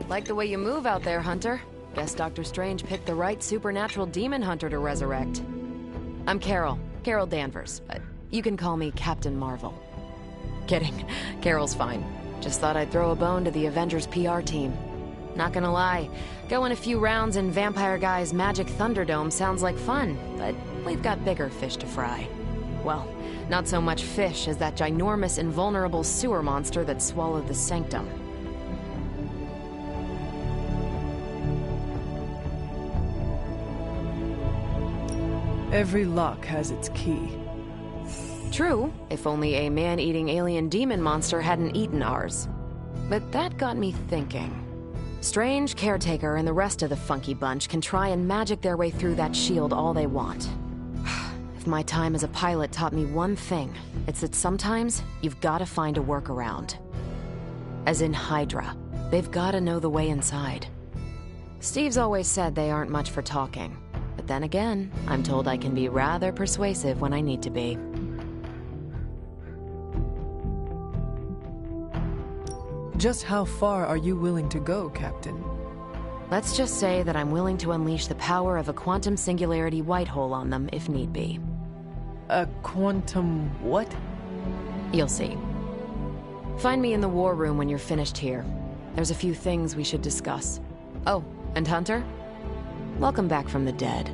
Like the way you move out there, Hunter. Guess Dr. Strange picked the right supernatural demon hunter to resurrect. I'm Carol Danvers. You can call me Captain Marvel. Kidding. Carol's fine. Just thought I'd throw a bone to the Avengers PR team. Not gonna lie, going a few rounds in Vampire Guy's Magic Thunderdome sounds like fun, but we've got bigger fish to fry. Well, not so much fish as that ginormous invulnerable sewer monster that swallowed the Sanctum. Every lock has its key. True, if only a man-eating alien demon monster hadn't eaten ours. But that got me thinking. Strange, Caretaker, and the rest of the funky bunch can try and magic their way through that shield all they want. If my time as a pilot taught me one thing, it's that sometimes you've got to find a workaround. As in Hydra, they've got to know the way inside. Steve's always said they aren't much for talking. But then again, I'm told I can be rather persuasive when I need to be. Just how far are you willing to go, Captain? Let's just say that I'm willing to unleash the power of a quantum singularity white hole on them if need be. A quantum what? You'll see. Find me in the war room when you're finished here. There's a few things we should discuss. Oh, and Hunter? Welcome back from the dead.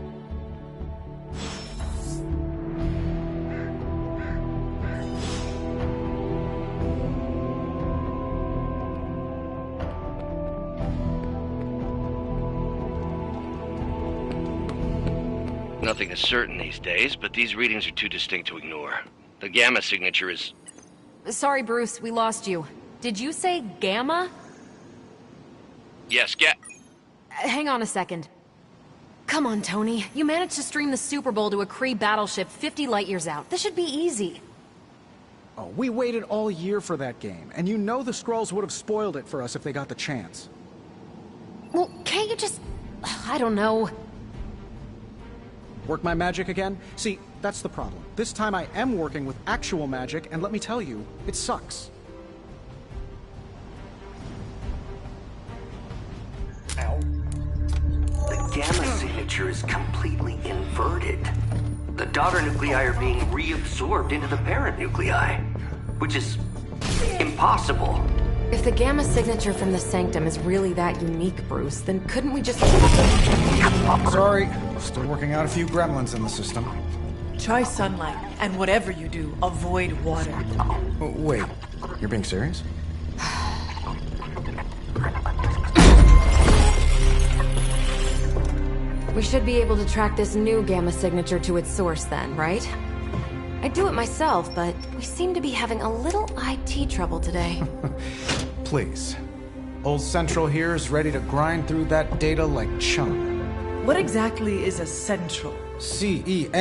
Nothing is certain these days, but these readings are too distinct to ignore. The gamma signature is... Sorry, Bruce, we lost you. Did you say Gamma? Yes, Hang on a second. Come on, Tony. You managed to stream the Super Bowl to a Kree battleship 50 light-years out. This should be easy. Oh, we waited all year for that game, and you know the Skrulls would have spoiled it for us if they got the chance. Well, can't you just... I don't know... Work my magic again? See, that's the problem. This time I am working with actual magic, and let me tell you, it sucks. Ow. The gamma signature is completely inverted. The daughter nuclei are being reabsorbed into the parent nuclei, which is impossible. If the gamma signature from the Sanctum is really that unique, Bruce, then couldn't we just... Sorry, still working out a few gremlins in the system. Try sunlight, and whatever you do, avoid water. Oh, wait, you're being serious? We should be able to track this new gamma signature to its source then, right? I'd do it myself, but we seem to be having a little IT trouble today. Please. Old Central here is ready to grind through that data like chum. What exactly is a central? C-E-N-T-R-A-L.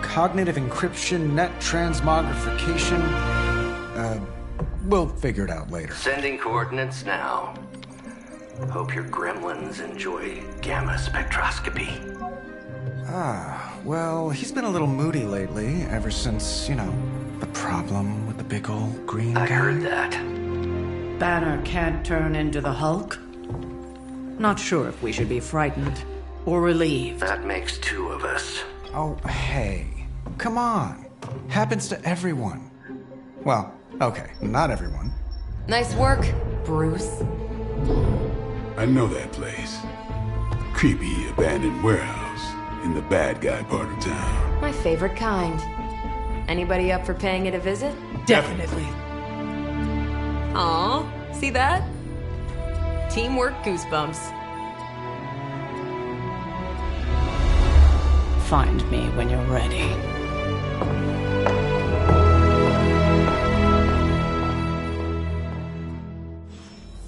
Cognitive encryption, net transmogrification. We'll figure it out later. Sending coordinates now. Hope your gremlins enjoy gamma spectroscopy. Ah, well, he's been a little moody lately, ever since, you know, the problem with the big old green guy. I heard that. Banner can't turn into the Hulk? Not sure if we should be frightened or relieved. That makes two of us. Oh, hey. Come on. Happens to everyone. Well, okay, not everyone. Nice work, Bruce. I know that place. Creepy abandoned warehouse in the bad guy part of town. My favorite kind. Anybody up for paying it a visit? Definitely. Aw, see that? Teamwork goosebumps. Find me when you're ready.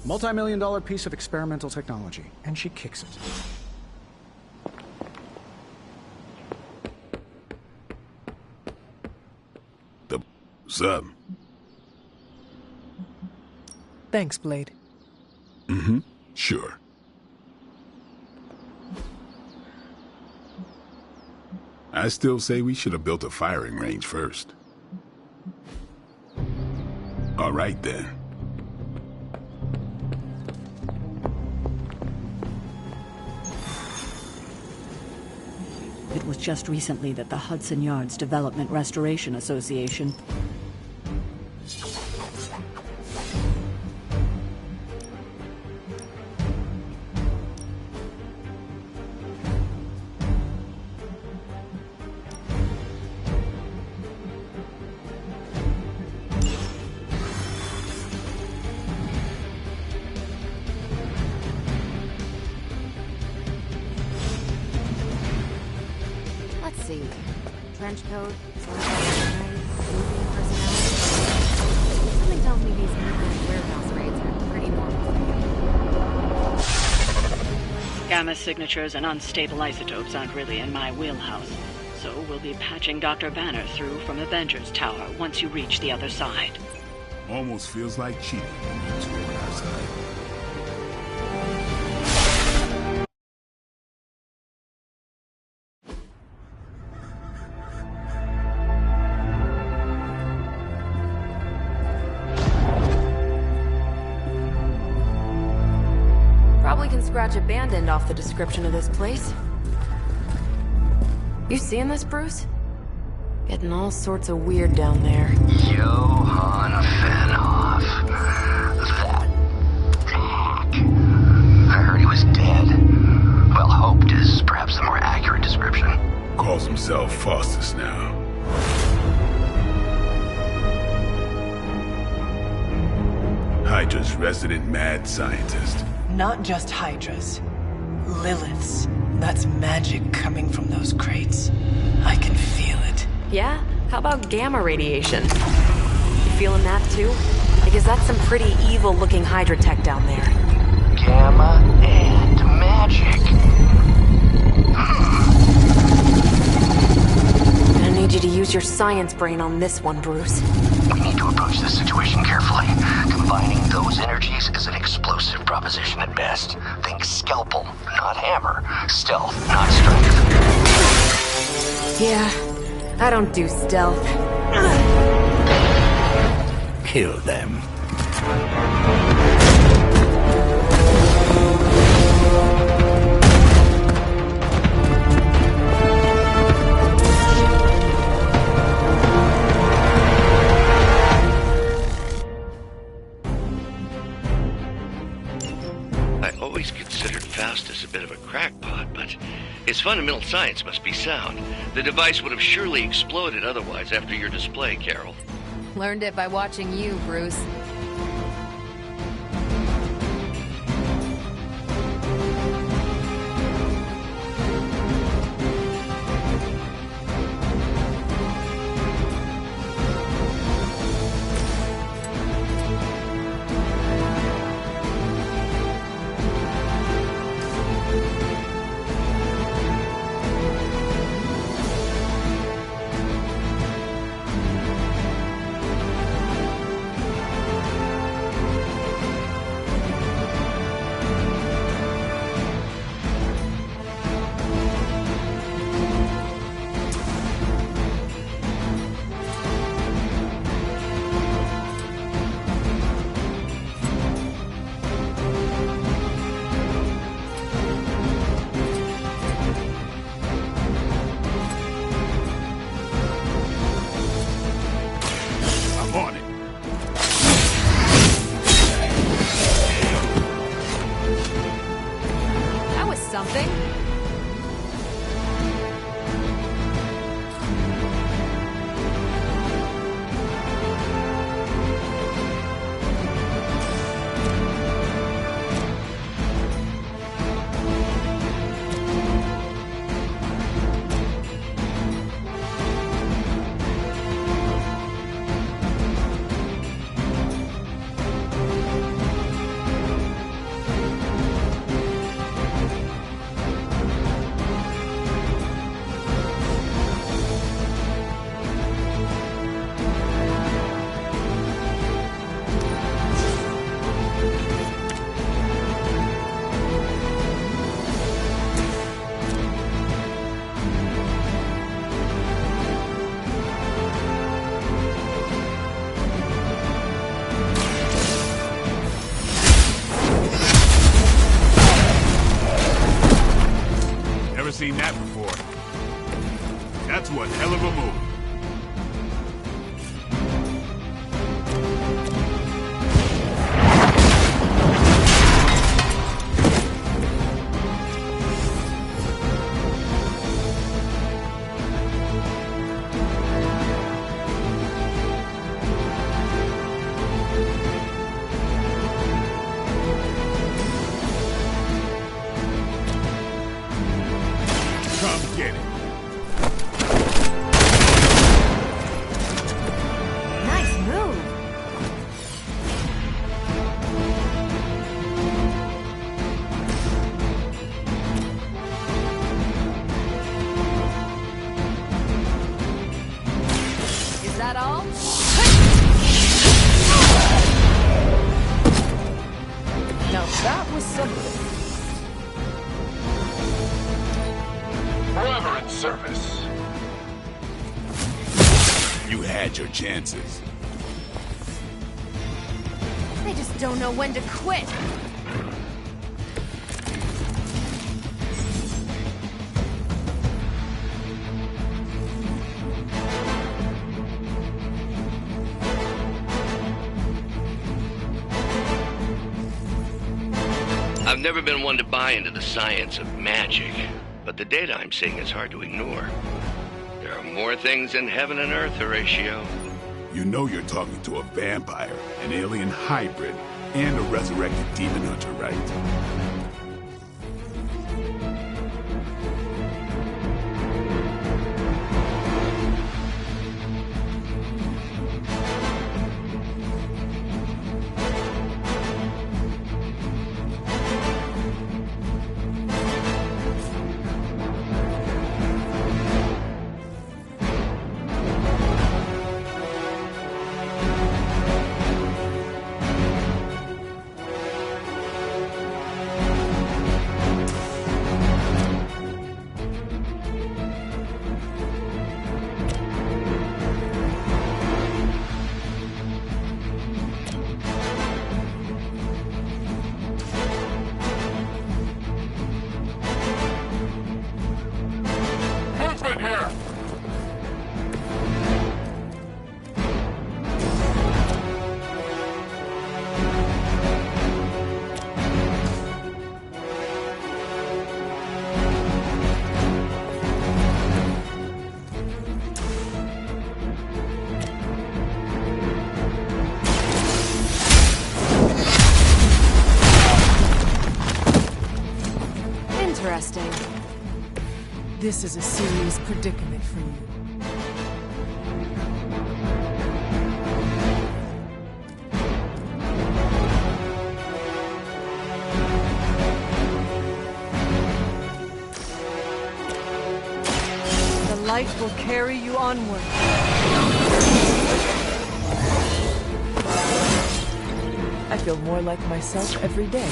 Multi-million-dollar piece of experimental technology, and she kicks it. What's up? Thanks, Blade. Mm-hmm. Sure. I still say we should have built a firing range first. All right, then. It was just recently that the Hudson Yards Development Restoration Association trench coat, something tells me these nuclear warehouse raids are pretty normal. Gamma signatures and unstable isotopes aren't really in my wheelhouse, so we'll be patching Dr. Banner through from Avengers Tower once you reach the other side. Almost feels like cheating when you two are on our side. Probably can scratch abandoned off the description of this place. You seeing this, Bruce? Getting all sorts of weird down there. Johann Fenhoff. That hack. Faustus now. Hydra's resident mad scientist. Not just Hydra's. Lilith's. That's magic coming from those crates. I can feel it. Yeah? How about gamma radiation? You feeling that too? Because that's some pretty evil-looking Hydra tech down there. Gamma and magic. I need you to use your science brain on this one, Bruce. We need to approach this situation carefully. Combining those energies is an explosive proposition at best. Think scalpel, not hammer. Stealth, not strength. Yeah, I don't do stealth. Kill them. I always considered Faustus a bit of a crackpot, but his fundamental science must be sound. The device would have surely exploded otherwise after your display, Carol. Learned it by watching you, Bruce. Something? Seen that before. That's one hell of a move. That was something. Forever in service. You had your chances. They just don't know when to quit. I've never been one to buy into the science of magic, but the data I'm seeing is hard to ignore. There are more things in heaven and earth, Horatio. You know you're talking to a vampire, an alien hybrid, and a resurrected demon hunter, right? Interesting. This is a serious predicament for you. The light will carry you onward. I feel more like myself every day.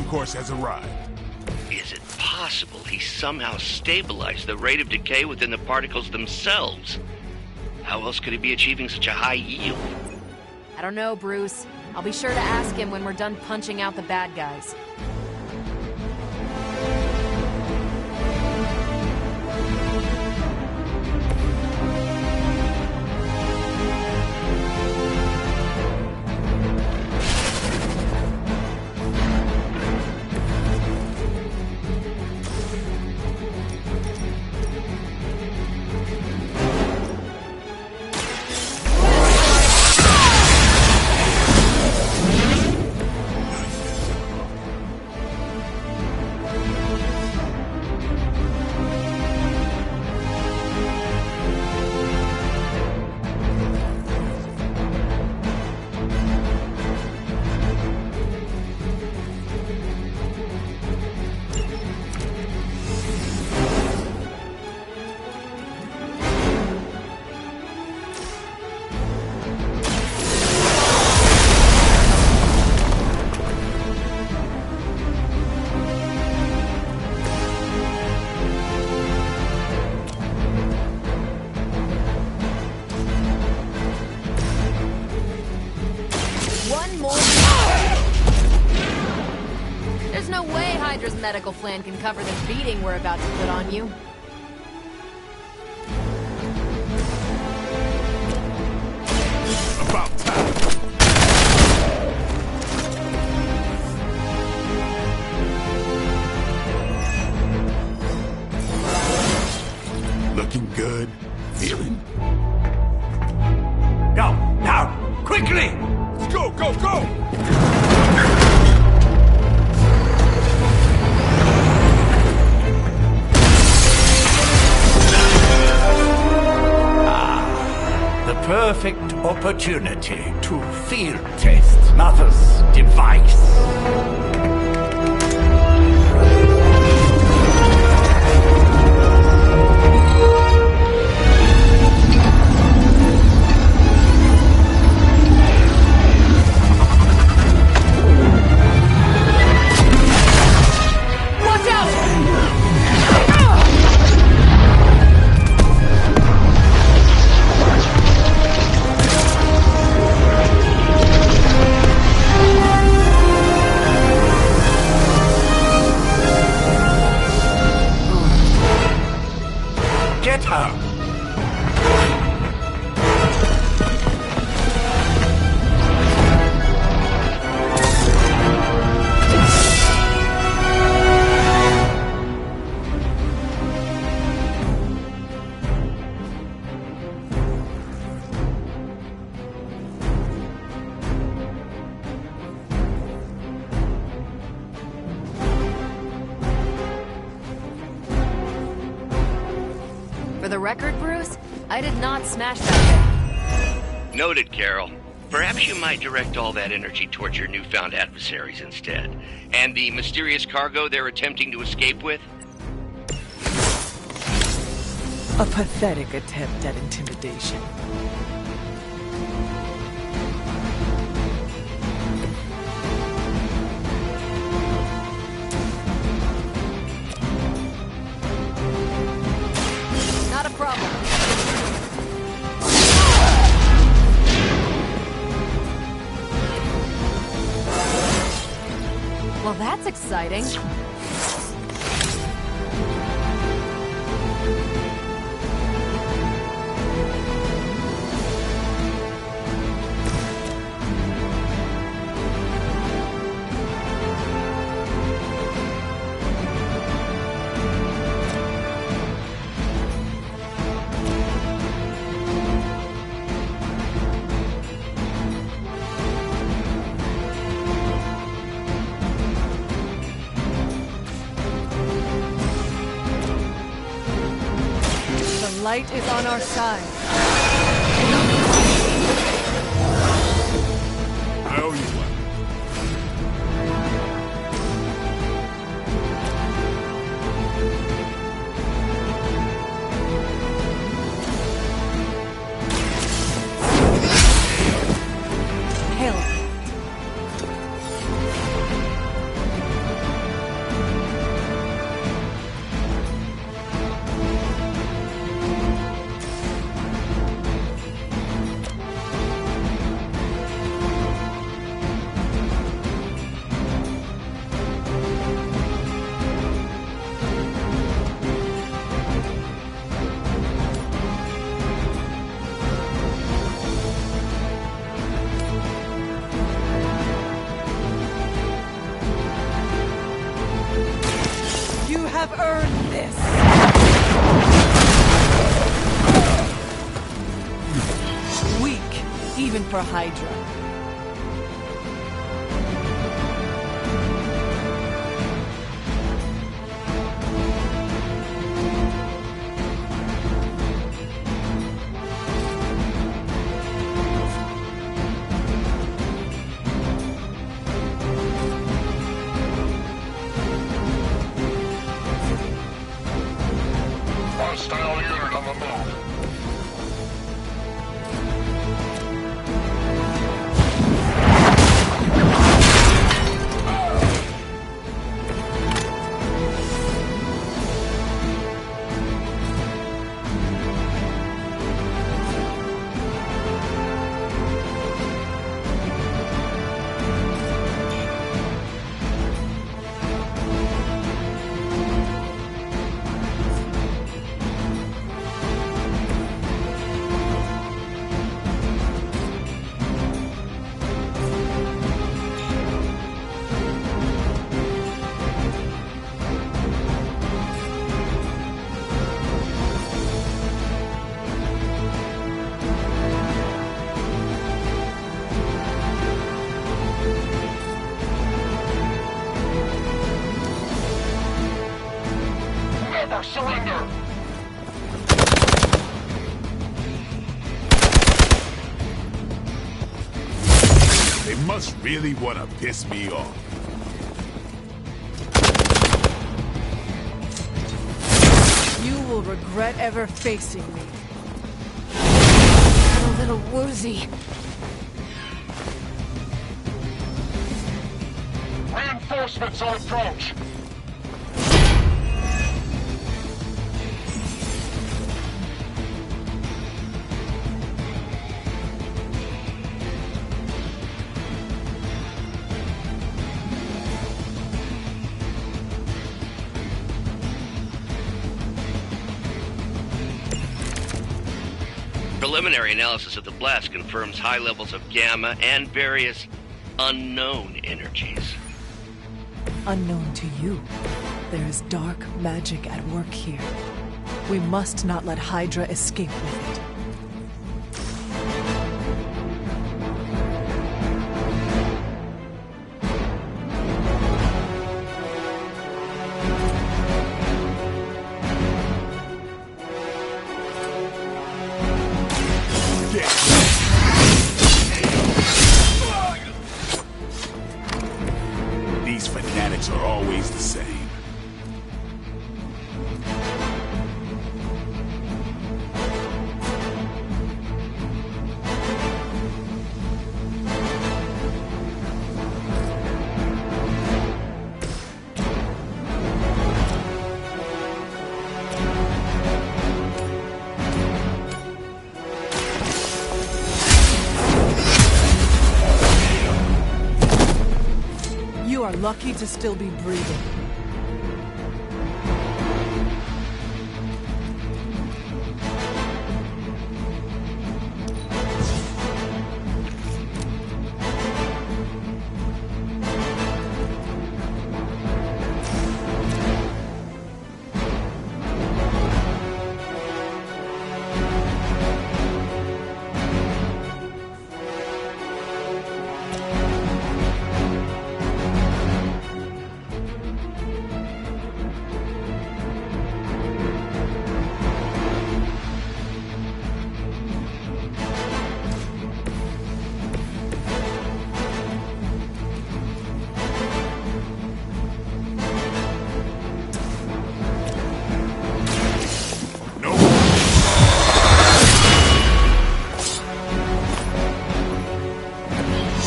Course has arrived. Is it possible he somehow stabilized the rate of decay within the particles themselves? How else could he be achieving such a high yield? I don't know, Bruce. I'll be sure to ask him when we're done punching out the bad guys. Hydra's medical plan can cover the beating we're about to put on you. About time. Looking good. Feeling. Go! Now! Quickly! Let's go, go, go! The perfect opportunity to field test Mother's device. Get her! For the record, Bruce, I did not smash that thing. Noted, Carol. Perhaps you might direct all that energy towards your newfound adversaries instead. And the mysterious cargo they're attempting to escape with? A pathetic attempt at intimidation. Not a problem. Well, that's exciting. The light is on our side. I owe you one. Hell. You have earned this. Weak, even for Hydra. Hostile unit on the move. must really want to piss me off. You will regret ever facing me. I'm a little woozy. Reinforcements on approach. Preliminary analysis of the blast confirms high levels of gamma and various unknown energies. Unknown to you, there is dark magic at work here. We must not let Hydra escape with it. These fanatics are always the same. You are lucky to still be breathing.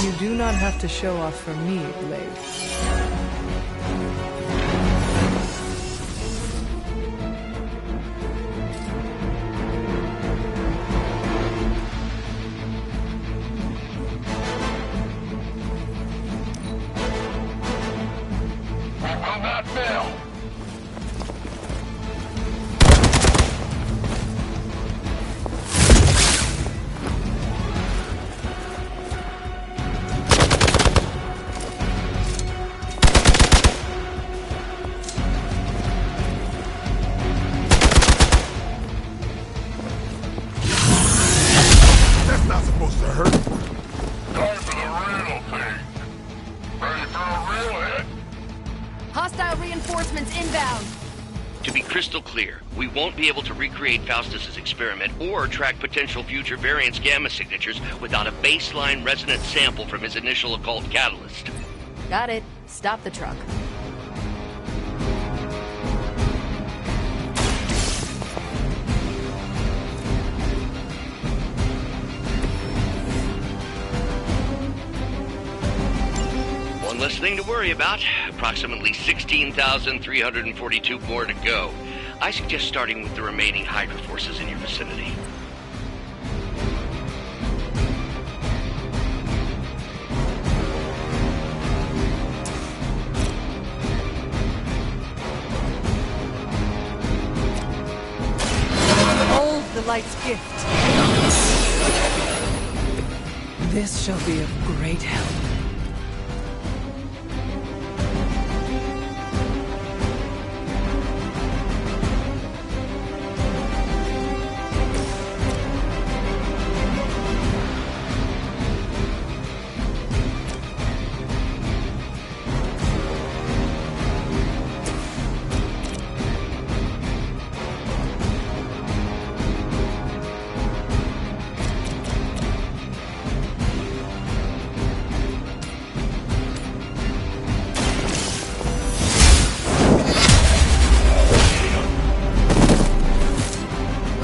You do not have to show off for me, Blade. We will not fail. That's not supposed to hurt. Time for the real thing. Ready for a real hit? Hostile reinforcements inbound. To be crystal clear, we won't be able to recreate Faustus's experiment or track potential future variance gamma signatures without a baseline resonance sample from his initial occult catalyst. Got it. Stop the truck. One less thing to worry about. Approximately 16,342 more to go. I suggest starting with the remaining Hydra forces in your vicinity. Hold the light's gift. This shall be of great help.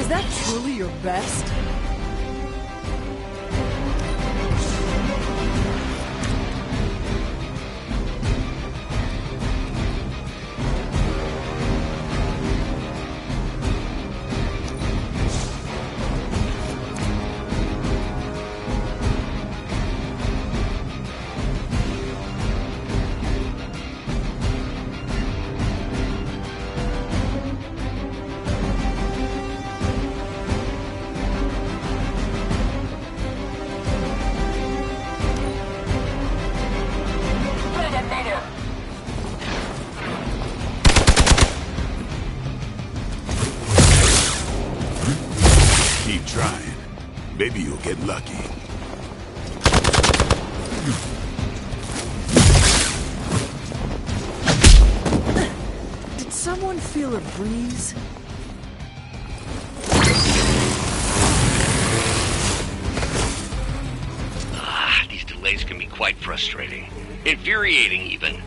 that truly your best? Keep trying. Maybe you'll get lucky. Did someone feel a breeze? These delays can be quite frustrating. Infuriating, even.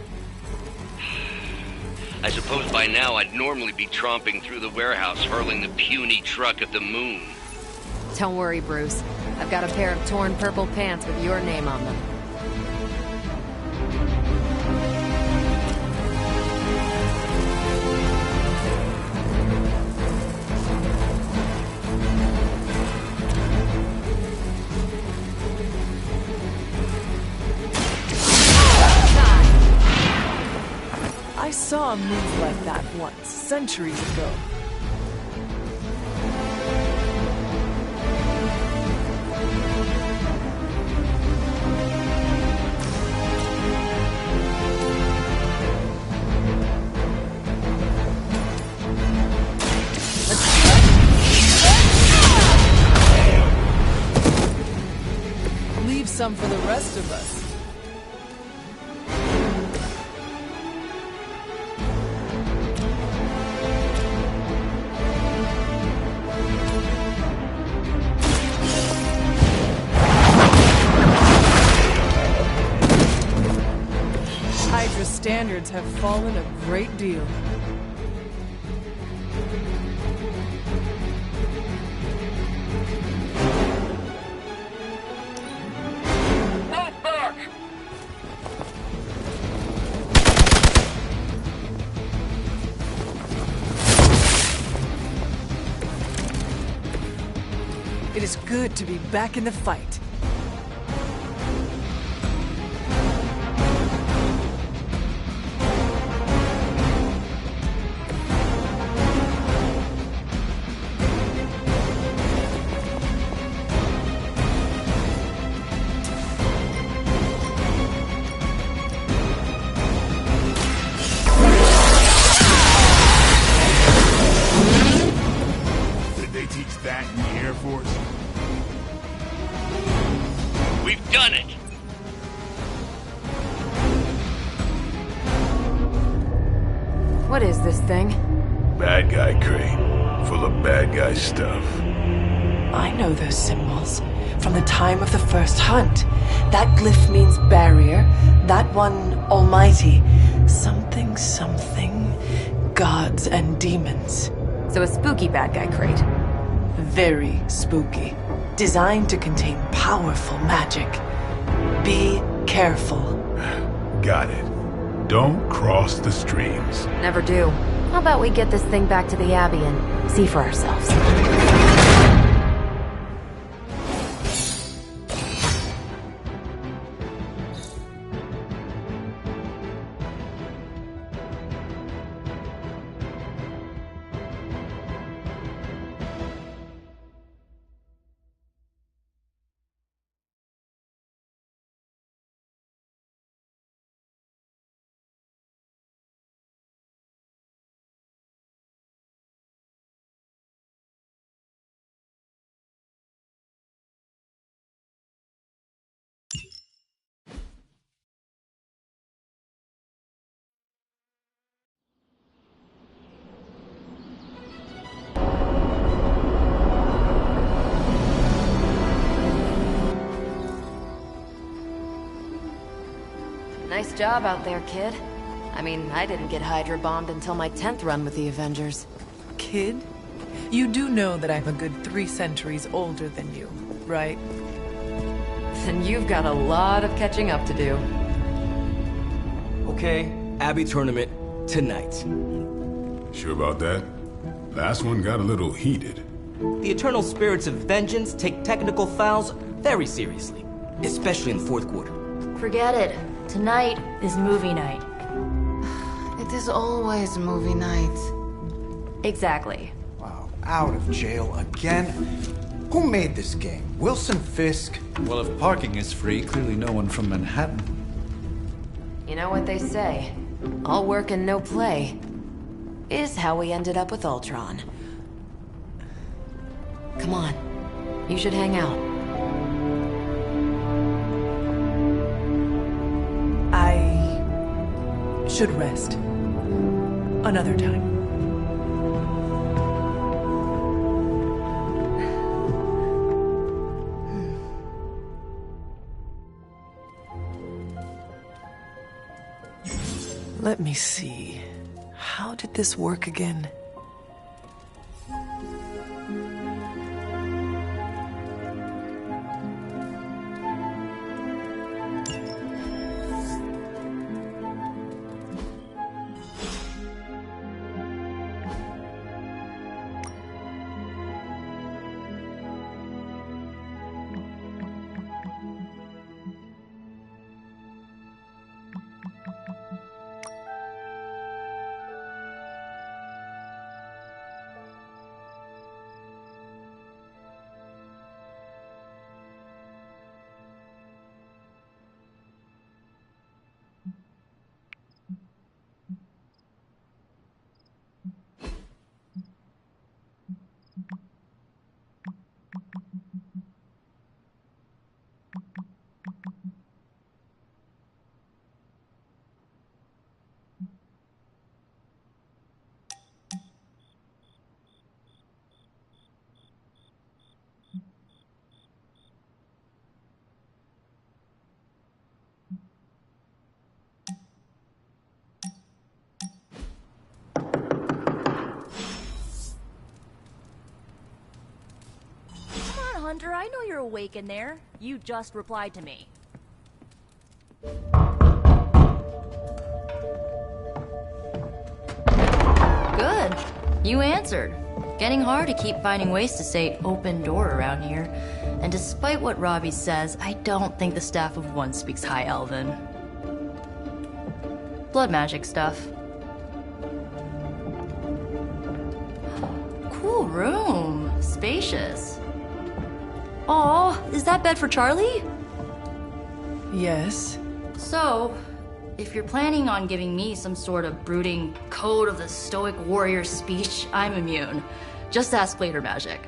I suppose by now I'd normally be tromping through the warehouse, hurling the puny truck at the moon. Don't worry, Bruce. I've got a pair of torn purple pants with your name on them. I saw a move like that once, centuries ago. Leave some for the rest of us. Hydra standards have fallen a great deal. It is good to be back in the fight. Did they teach that in the Air Force? We've done it! What is this thing? Bad guy crate. Full of bad guy stuff. I know those symbols from the time of the first hunt. That glyph means barrier, that one almighty. Something, something, gods and demons. So a spooky bad guy crate. Very spooky. Designed to contain powerful magic. Be careful. Got it. Don't cross the streams. Never do. How about we get this thing back to the Abbey and see for ourselves? Nice job out there, kid. I mean, I didn't get Hydra bombed until my 10th run with the Avengers. Kid? You do know that I'm a good 3 centuries older than you, right? Then you've got a lot of catching up to do. Okay, Abbey tournament tonight. Sure about that? Last one got a little heated. The eternal spirits of vengeance take technical fouls very seriously, especially in the fourth quarter. Forget it. Tonight is movie night. It is always movie night. Exactly. Wow, out of jail again? Who made this game? Wilson Fisk? Well, if parking is free, clearly no one from Manhattan. You know what they say? All work and no play is how we ended up with Ultron. Come on. You should hang out. I should rest. Another time. Let me see. How did this work again? Hunter, I know you're awake in there. You just replied to me. Good. You answered. Getting hard to keep finding ways to say open door around here. And despite what Robbie says, I don't think the staff of One speaks High Elven. Blood magic stuff. Cool room. Spacious. Aw, is that bed for Charlie? Yes. So, if you're planning on giving me some sort of brooding code of the stoic warrior speech, I'm immune. Just ask later, Magic.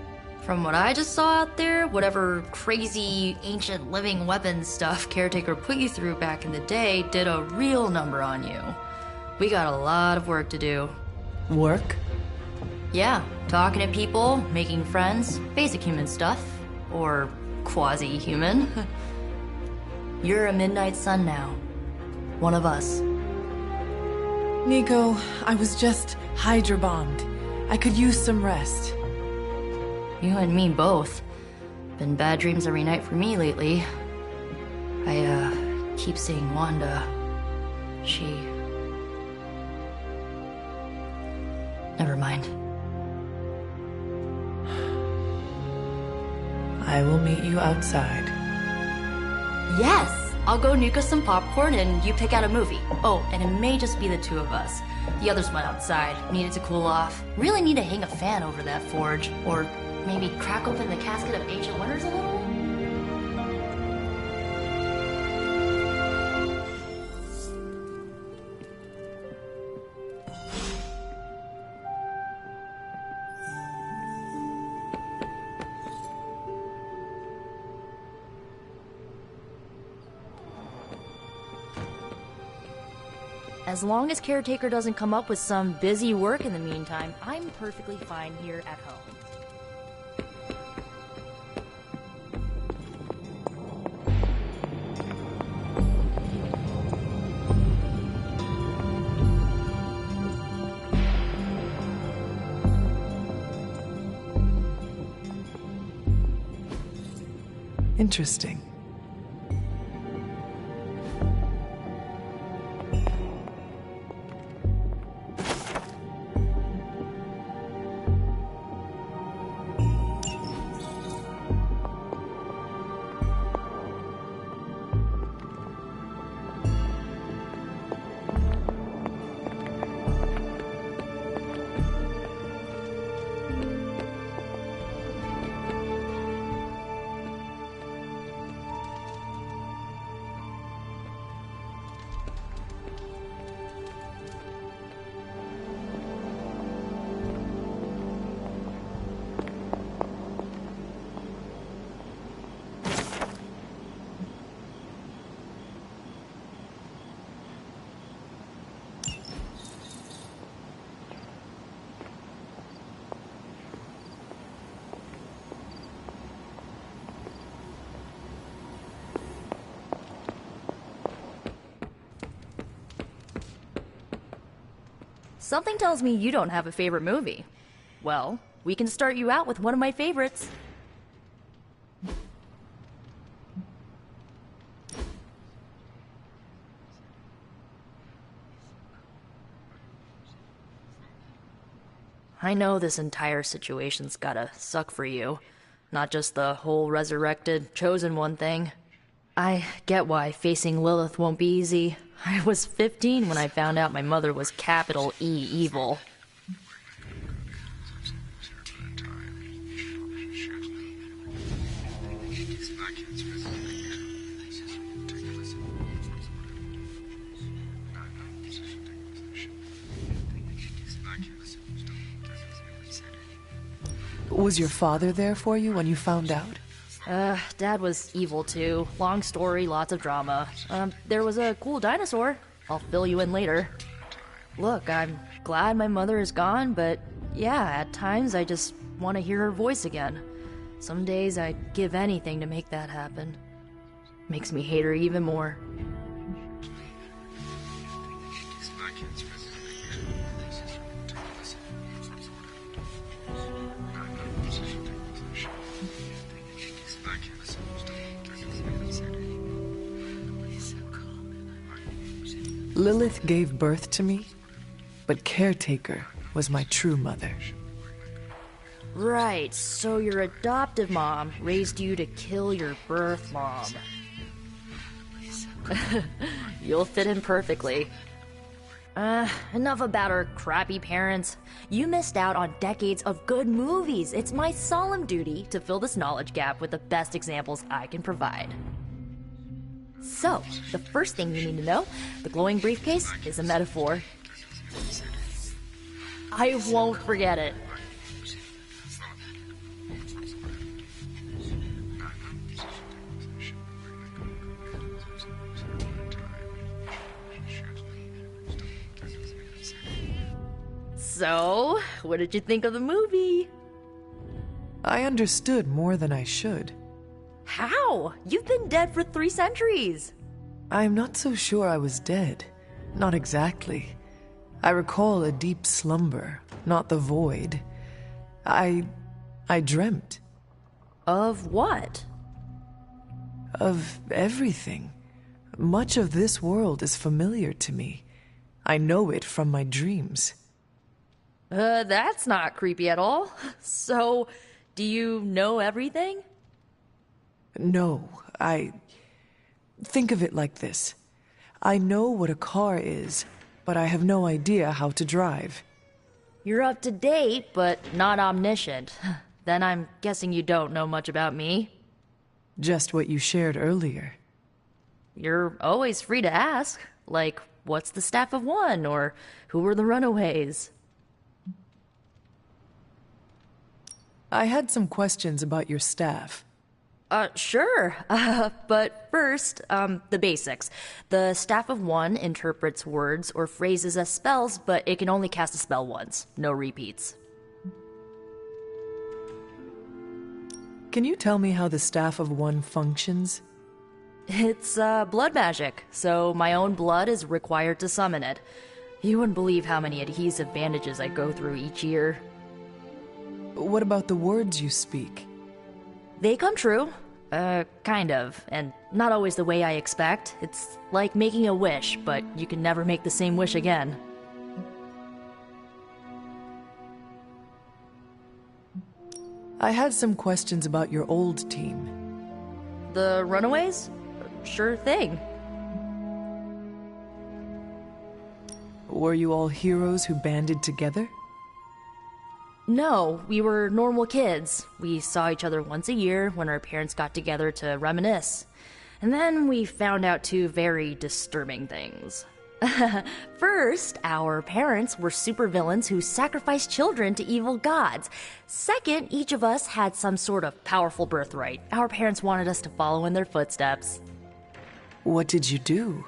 From what I just saw out there, whatever crazy ancient living weapons stuff Caretaker put you through back in the day did a real number on you. We got a lot of work to do. Work? Yeah, talking to people, making friends, basic human stuff. Or quasi-human. You're a Midnight Sun now. One of us. Nico, I was just Hydra bombed. I could use some rest. You and me both. Been bad dreams every night for me lately. I, keep seeing Wanda. She... Never mind. I will meet you outside. Yes! I'll go nuke us some popcorn and you pick out a movie. Oh, and it may just be the two of us. The others went outside, needed to cool off. Really need to hang a fan over that forge. Or maybe crack open the casket of ancient wonders a little? As long as Caretaker doesn't come up with some busy work in the meantime, I'm perfectly fine here at home. Interesting. Something tells me you don't have a favorite movie. Well, we can start you out with one of my favorites. I know this entire situation's gotta suck for you. Not just the whole resurrected, chosen one thing. I get why facing Lilith won't be easy. I was 15 when I found out my mother was capital E evil. Was your father there for you when you found out? Dad was evil too. Long story, lots of drama. There was a cool dinosaur. I'll fill you in later. Look, I'm glad my mother is gone, but yeah, at times I just want to hear her voice again. Some days I'd give anything to make that happen. Makes me hate her even more. Lilith gave birth to me, but Caretaker was my true mother. Right, so your adoptive mom raised you to kill your birth mom. You'll fit in perfectly. Enough about her crappy parents. You missed out on decades of good movies. It's my solemn duty to fill this knowledge gap with the best examples I can provide. So, the first thing you need to know, the glowing briefcase is a metaphor. I won't forget it. So, what did you think of the movie? I understood more than I should. How? You've been dead for 3 centuries. I'm not so sure I was dead. Not exactly. I recall a deep slumber, not the void. I dreamt. Of what? Of everything. Much of this world is familiar to me. I know it from my dreams. That's not creepy at all. So, do you know everything? No, think of it like this. I know what a car is, but I have no idea how to drive. You're up to date, but not omniscient. Then I'm guessing you don't know much about me. Just what you shared earlier. You're always free to ask. Like, what's the Staff of One? Or who were the Runaways? I had some questions about your staff. Sure. But first, the basics. The Staff of One interprets words or phrases as spells, but it can only cast a spell once. No repeats. Can you tell me how the Staff of One functions? It's, blood magic, so my own blood is required to summon it. You wouldn't believe how many adhesive bandages I go through each year. What about the words you speak? They come true. Kind of, and not always the way I expect. It's like making a wish, but you can never make the same wish again. I had some questions about your old team. The Runaways? Sure thing. Were you all heroes who banded together? No, we were normal kids. We saw each other once a year when our parents got together to reminisce. And then we found out two very disturbing things. First, our parents were supervillains who sacrificed children to evil gods. Second, each of us had some sort of powerful birthright. Our parents wanted us to follow in their footsteps. What did you do?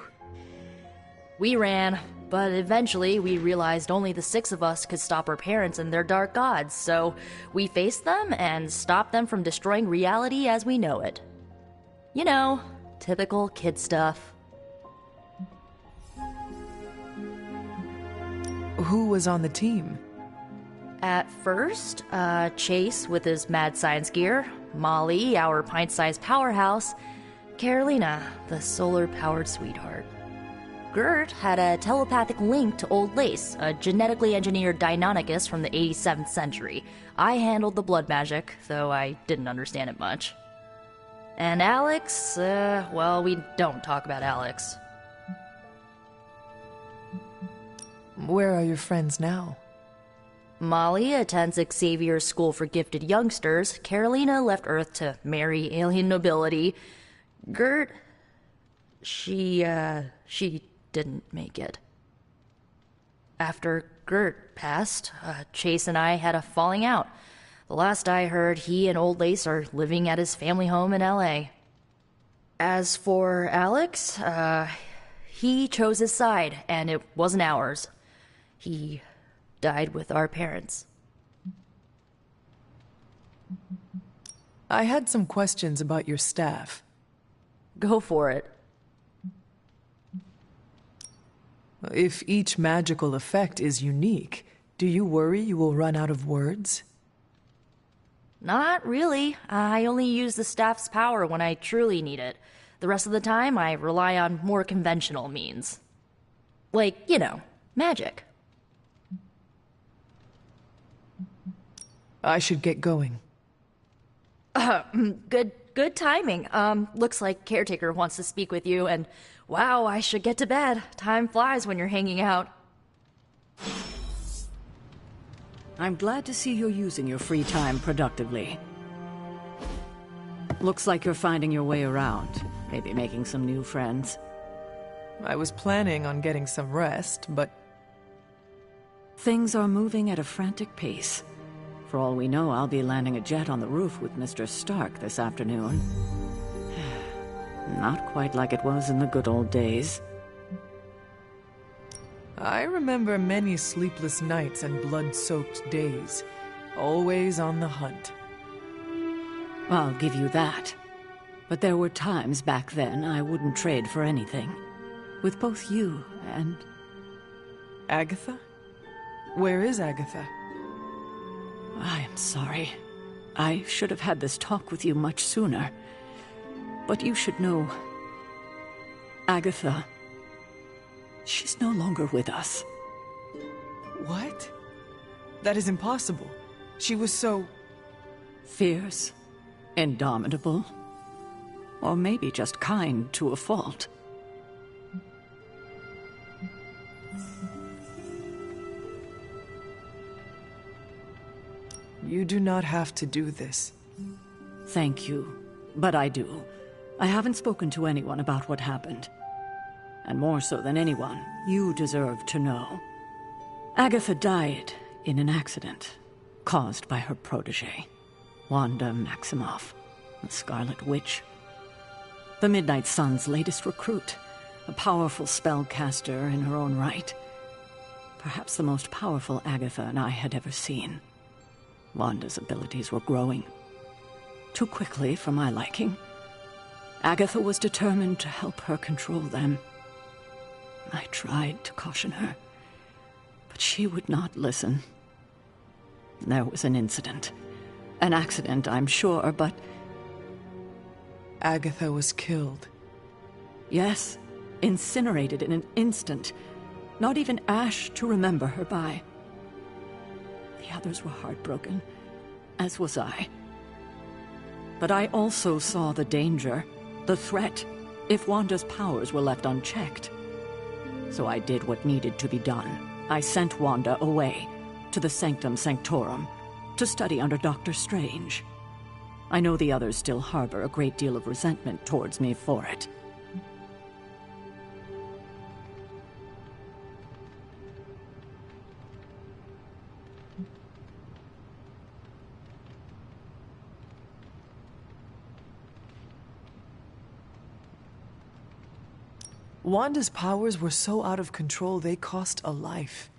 We ran, but eventually we realized only the 6 of us could stop our parents and their dark gods, so we faced them and stopped them from destroying reality as we know it. You know, typical kid stuff. Who was on the team? At first, Chase with his mad science gear, Molly, our pint-sized powerhouse, Carolina, the solar-powered sweetheart. Gert had a telepathic link to Old Lace, a genetically engineered Deinonychus from the 87th century. I handled the blood magic, though I didn't understand it much. And Alex, well, we don't talk about Alex. Where are your friends now? Molly attends Xavier's School for Gifted Youngsters. Carolina left Earth to marry alien nobility. Gert, she didn't make it. After Gert passed, Chase and I had a falling out. The last I heard, he and Old Lace are living at his family home in LA. As for Alex, he chose his side, and it wasn't ours. He died with our parents. I had some questions about your staff. Go for it. If each magical effect is unique, do you worry you will run out of words? Not really. I only use the staff's power when I truly need it. The rest of the time, I rely on more conventional means. Like, you know, magic. I should get going. Good timing. Looks like Caretaker wants to speak with you, and wow, I should get to bed. Time flies when you're hanging out. I'm glad to see you're using your free time productively. Looks like you're finding your way around, maybe making some new friends. I was planning on getting some rest, but... Things are moving at a frantic pace. For all we know, I'll be landing a jet on the roof with Mr. Stark this afternoon. Not quite like it was in the good old days. I remember many sleepless nights and blood-soaked days. Always on the hunt. I'll give you that. But there were times back then I wouldn't trade for anything. With both you and... Agatha? Where is Agatha? I am sorry. I should have had this talk with you much sooner. But you should know... Agatha... She's no longer with us. What? That is impossible. She was so... Fierce, indomitable, or maybe just kind to a fault. You do not have to do this. Thank you, but I do. I haven't spoken to anyone about what happened. And more so than anyone, you deserve to know. Agatha died in an accident caused by her protege, Wanda Maximoff, the Scarlet Witch. The Midnight Sun's latest recruit, a powerful spellcaster in her own right. Perhaps the most powerful Agatha and I had ever seen. Wanda's abilities were growing. Too quickly for my liking. Agatha was determined to help her control them. I tried to caution her, but she would not listen. There was an incident. An accident, I'm sure, but... Agatha was killed. Yes, incinerated in an instant. Not even ash to remember her by. The others were heartbroken, as was I. But I also saw the danger, the threat, if Wanda's powers were left unchecked. So I did what needed to be done. I sent Wanda away, to the Sanctum Sanctorum, to study under Doctor Strange. I know the others still harbor a great deal of resentment towards me for it. Wanda's powers were so out of control they cost a life.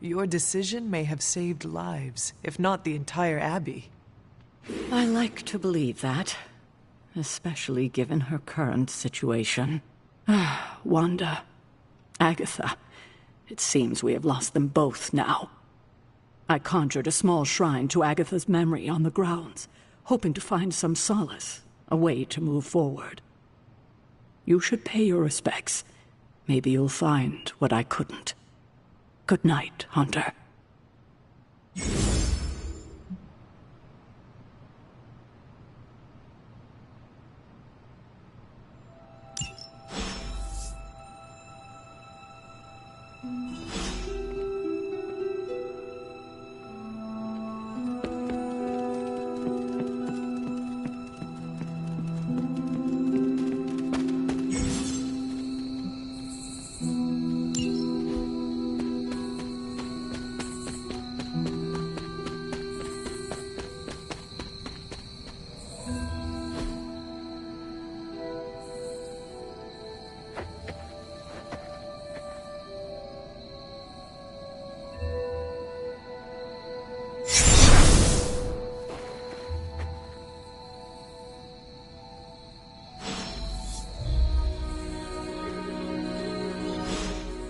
Your decision may have saved lives, if not the entire Abbey. I like to believe that, especially given her current situation. Wanda, Agatha, it seems we have lost them both now. I conjured a small shrine to Agatha's memory on the grounds, hoping to find some solace, a way to move forward. You should pay your respects. Maybe you'll find what I couldn't. Good night, Hunter.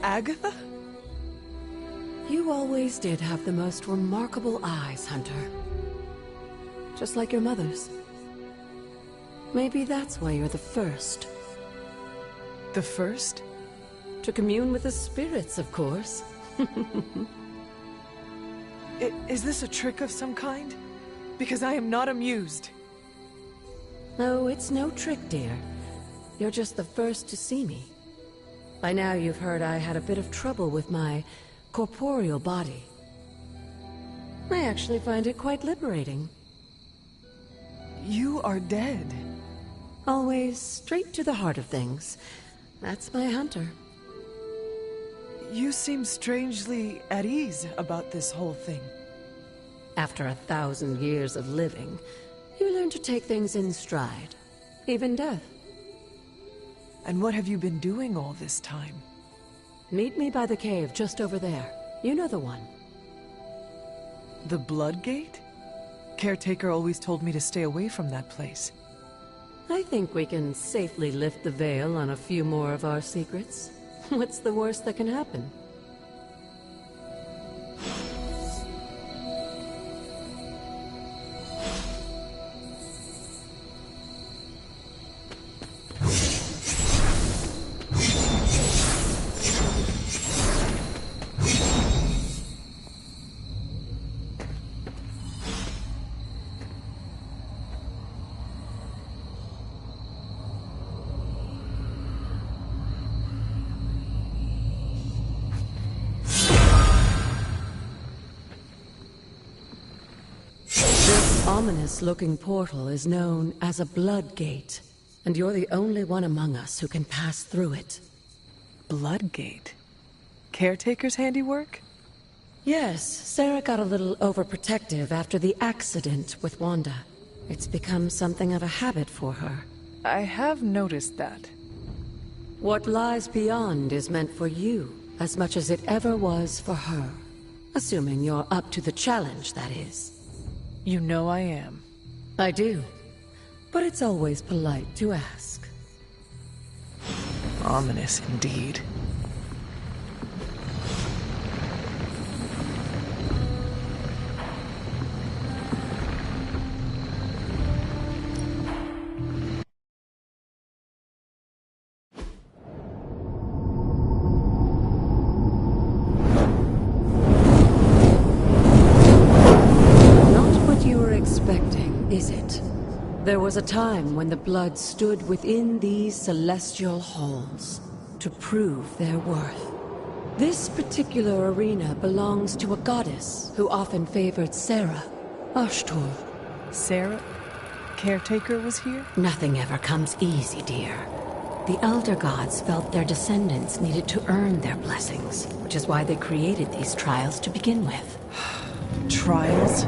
Agatha? You always did have the most remarkable eyes, Hunter. Just like your mother's. Maybe that's why you're the first. The first? To commune with the spirits, of course. Is this a trick of some kind? Because I am not amused. No, it's no trick, dear. You're just the first to see me. By now you've heard I had a bit of trouble with my corporeal body. I actually find it quite liberating. You are dead. Always straight to the heart of things. That's my Hunter. You seem strangely at ease about this whole thing. After 1,000 years of living, you learn to take things in stride. Even death. And what have you been doing all this time? Meet me by the cave just over there. You know the one. The Blood Gate? Caretaker always told me to stay away from that place. I think we can safely lift the veil on a few more of our secrets. What's the worst that can happen? Ominous-looking portal is known as a Blood Gate, and you're the only one among us who can pass through it. Blood Gate? Caretaker's handiwork? Yes, Sarah got a little overprotective after the accident with Wanda. It's become something of a habit for her. I have noticed that. What lies beyond is meant for you, as much as it ever was for her. Assuming you're up to the challenge, that is. You know I am. I do. But it's always polite to ask. Ominous indeed. There was a time when the blood stood within these celestial halls to prove their worth. This particular arena belongs to a goddess who often favored Sarah, Ashtur. Sarah? Caretaker was here? Nothing ever comes easy, dear. The Elder Gods felt their descendants needed to earn their blessings, which is why they created these trials to begin with. Trials?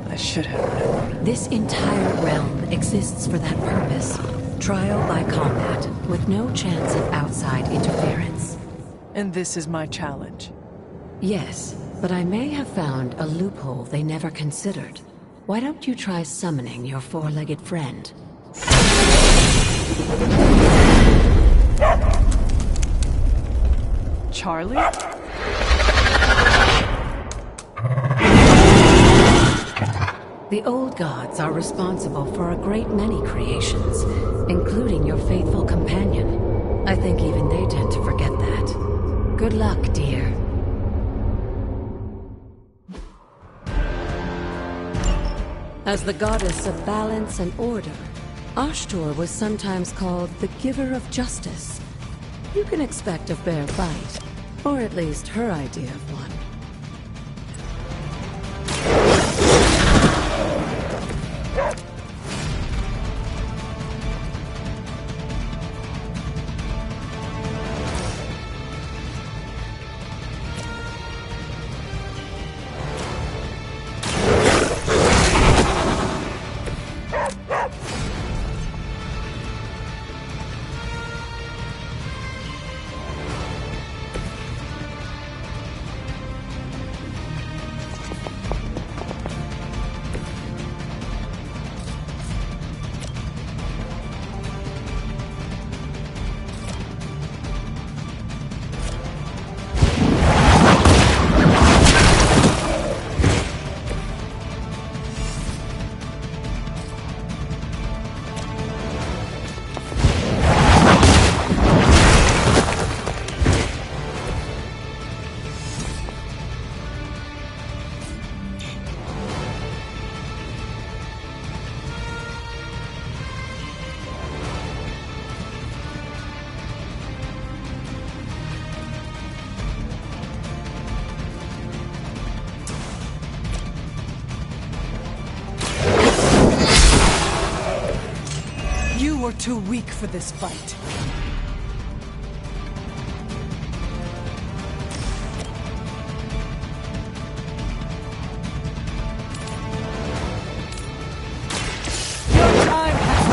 I should have known. This entire realm exists for that purpose. Trial by combat, with no chance of outside interference. And this is my challenge? Yes, but I may have found a loophole they never considered. Why don't you try summoning your four-legged friend? Charlie? The old gods are responsible for a great many creations, including your faithful companion. I think even they tend to forget that. Good luck, dear. As the goddess of balance and order, Ashtur was sometimes called the giver of justice. You can expect a fair fight, or at least her idea of one. You are too weak for this fight. Your time has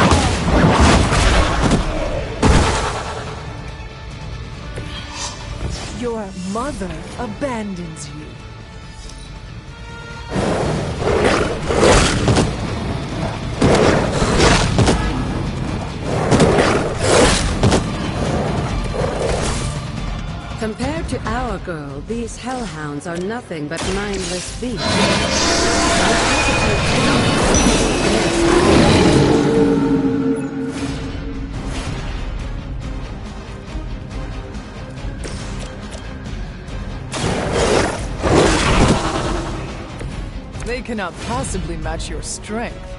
come. Your mother abandons you. Compared to our girl, these hellhounds are nothing but mindless beasts. They cannot possibly match your strength.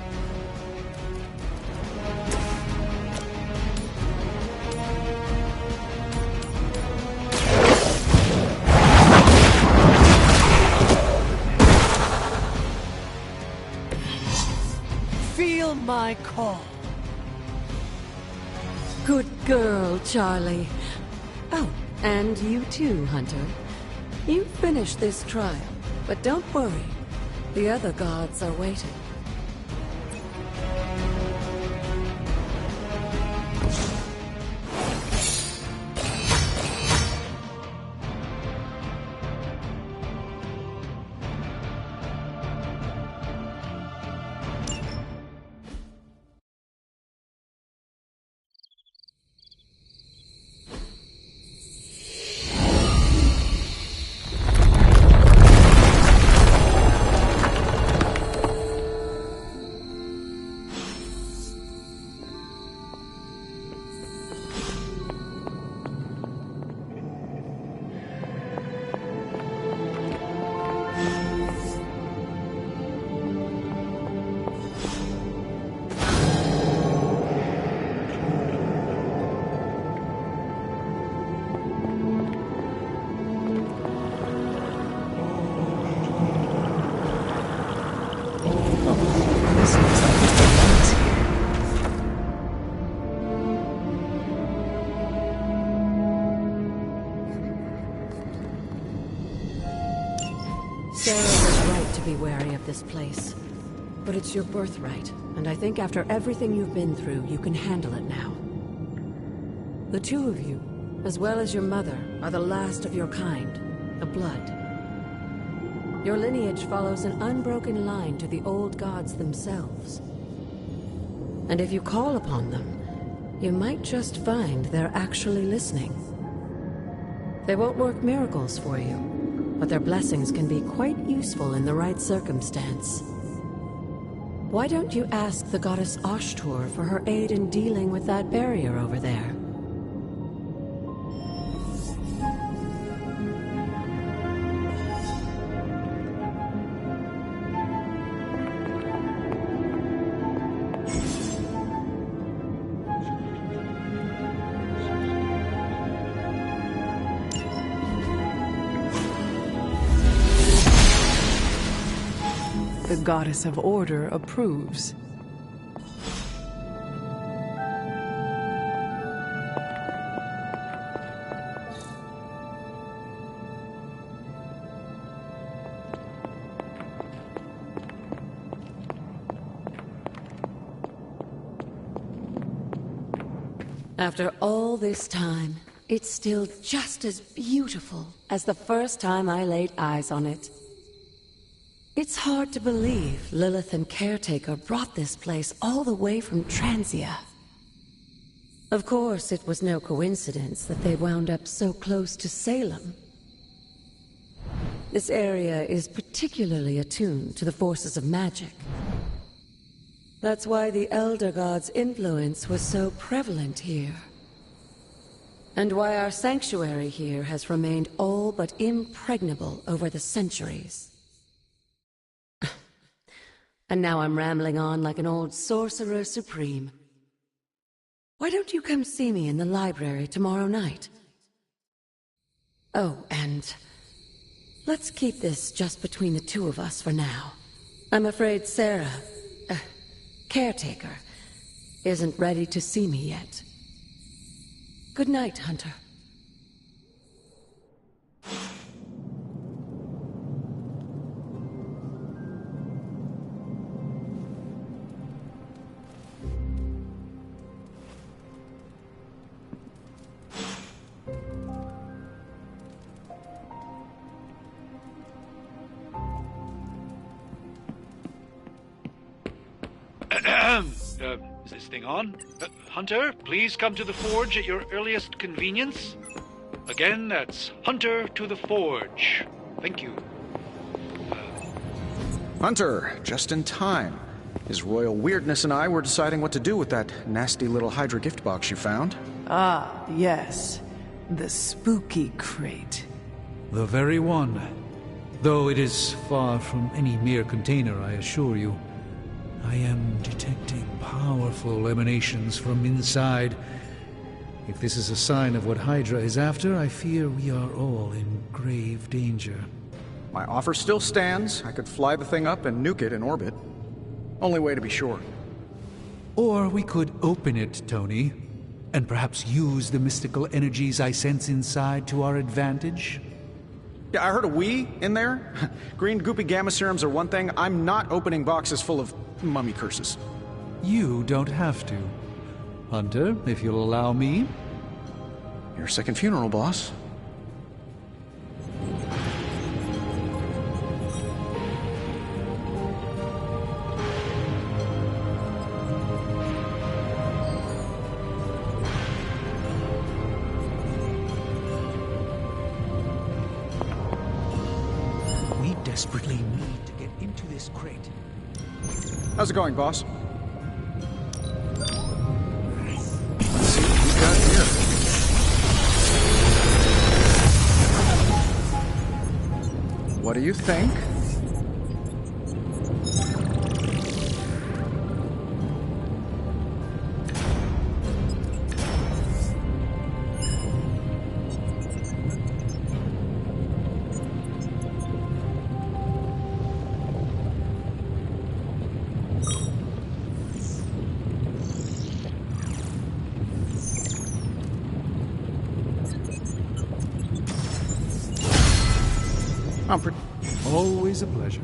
Feel my call. Good girl, Charlie. Oh, and you too, Hunter. You finished this trial, but don't worry. The other gods are waiting. this place. But it's your birthright, and I think after everything you've been through, you can handle it now. The two of you, as well as your mother, are the last of your kind, the Blood. Your lineage follows an unbroken line to the old gods themselves. And if you call upon them, you might just find they're actually listening. They won't work miracles for you, but their blessings can be quite useful in the right circumstance. Why don't you ask the goddess Ashtur for her aid in dealing with that barrier over there? The goddess of order approves. After all this time, it's still just as beautiful as the first time I laid eyes on it. It's hard to believe Lilith and Caretaker brought this place all the way from Transia. Of course, it was no coincidence that they wound up so close to Salem. This area is particularly attuned to the forces of magic. That's why the Elder God's influence was so prevalent here. And why our sanctuary here has remained all but impregnable over the centuries. And now I'm rambling on like an old sorcerer supreme. Why don't you come see me in the library tomorrow night? Oh, and let's keep this just between the two of us for now. I'm afraid Sarah, Caretaker, isn't ready to see me yet. Good night, Hunter. Is this thing on? Hunter, please come to the forge at your earliest convenience. Again, that's Hunter to the forge. Thank you. Hunter, just in time. His royal weirdness and I were deciding what to do with that nasty little Hydra gift box you found. Ah, yes. The spooky crate. The very one. Though it is far from any mere container, I assure you. I am detecting powerful emanations from inside. If this is a sign of what Hydra is after, I fear we are all in grave danger. My offer still stands. I could fly the thing up and nuke it in orbit. Only way to be sure. Or we could open it, Tony, and perhaps use the mystical energies I sense inside to our advantage. Yeah, I heard a "we" in there. Green goopy gamma serums are one thing. I'm not opening boxes full of mummy curses. You don't have to. Hunter, if you'll allow me. Your second funeral, boss. We desperately need to get into this crate. How's it going, boss? Let's see what we got here. What do you think? Always a pleasure.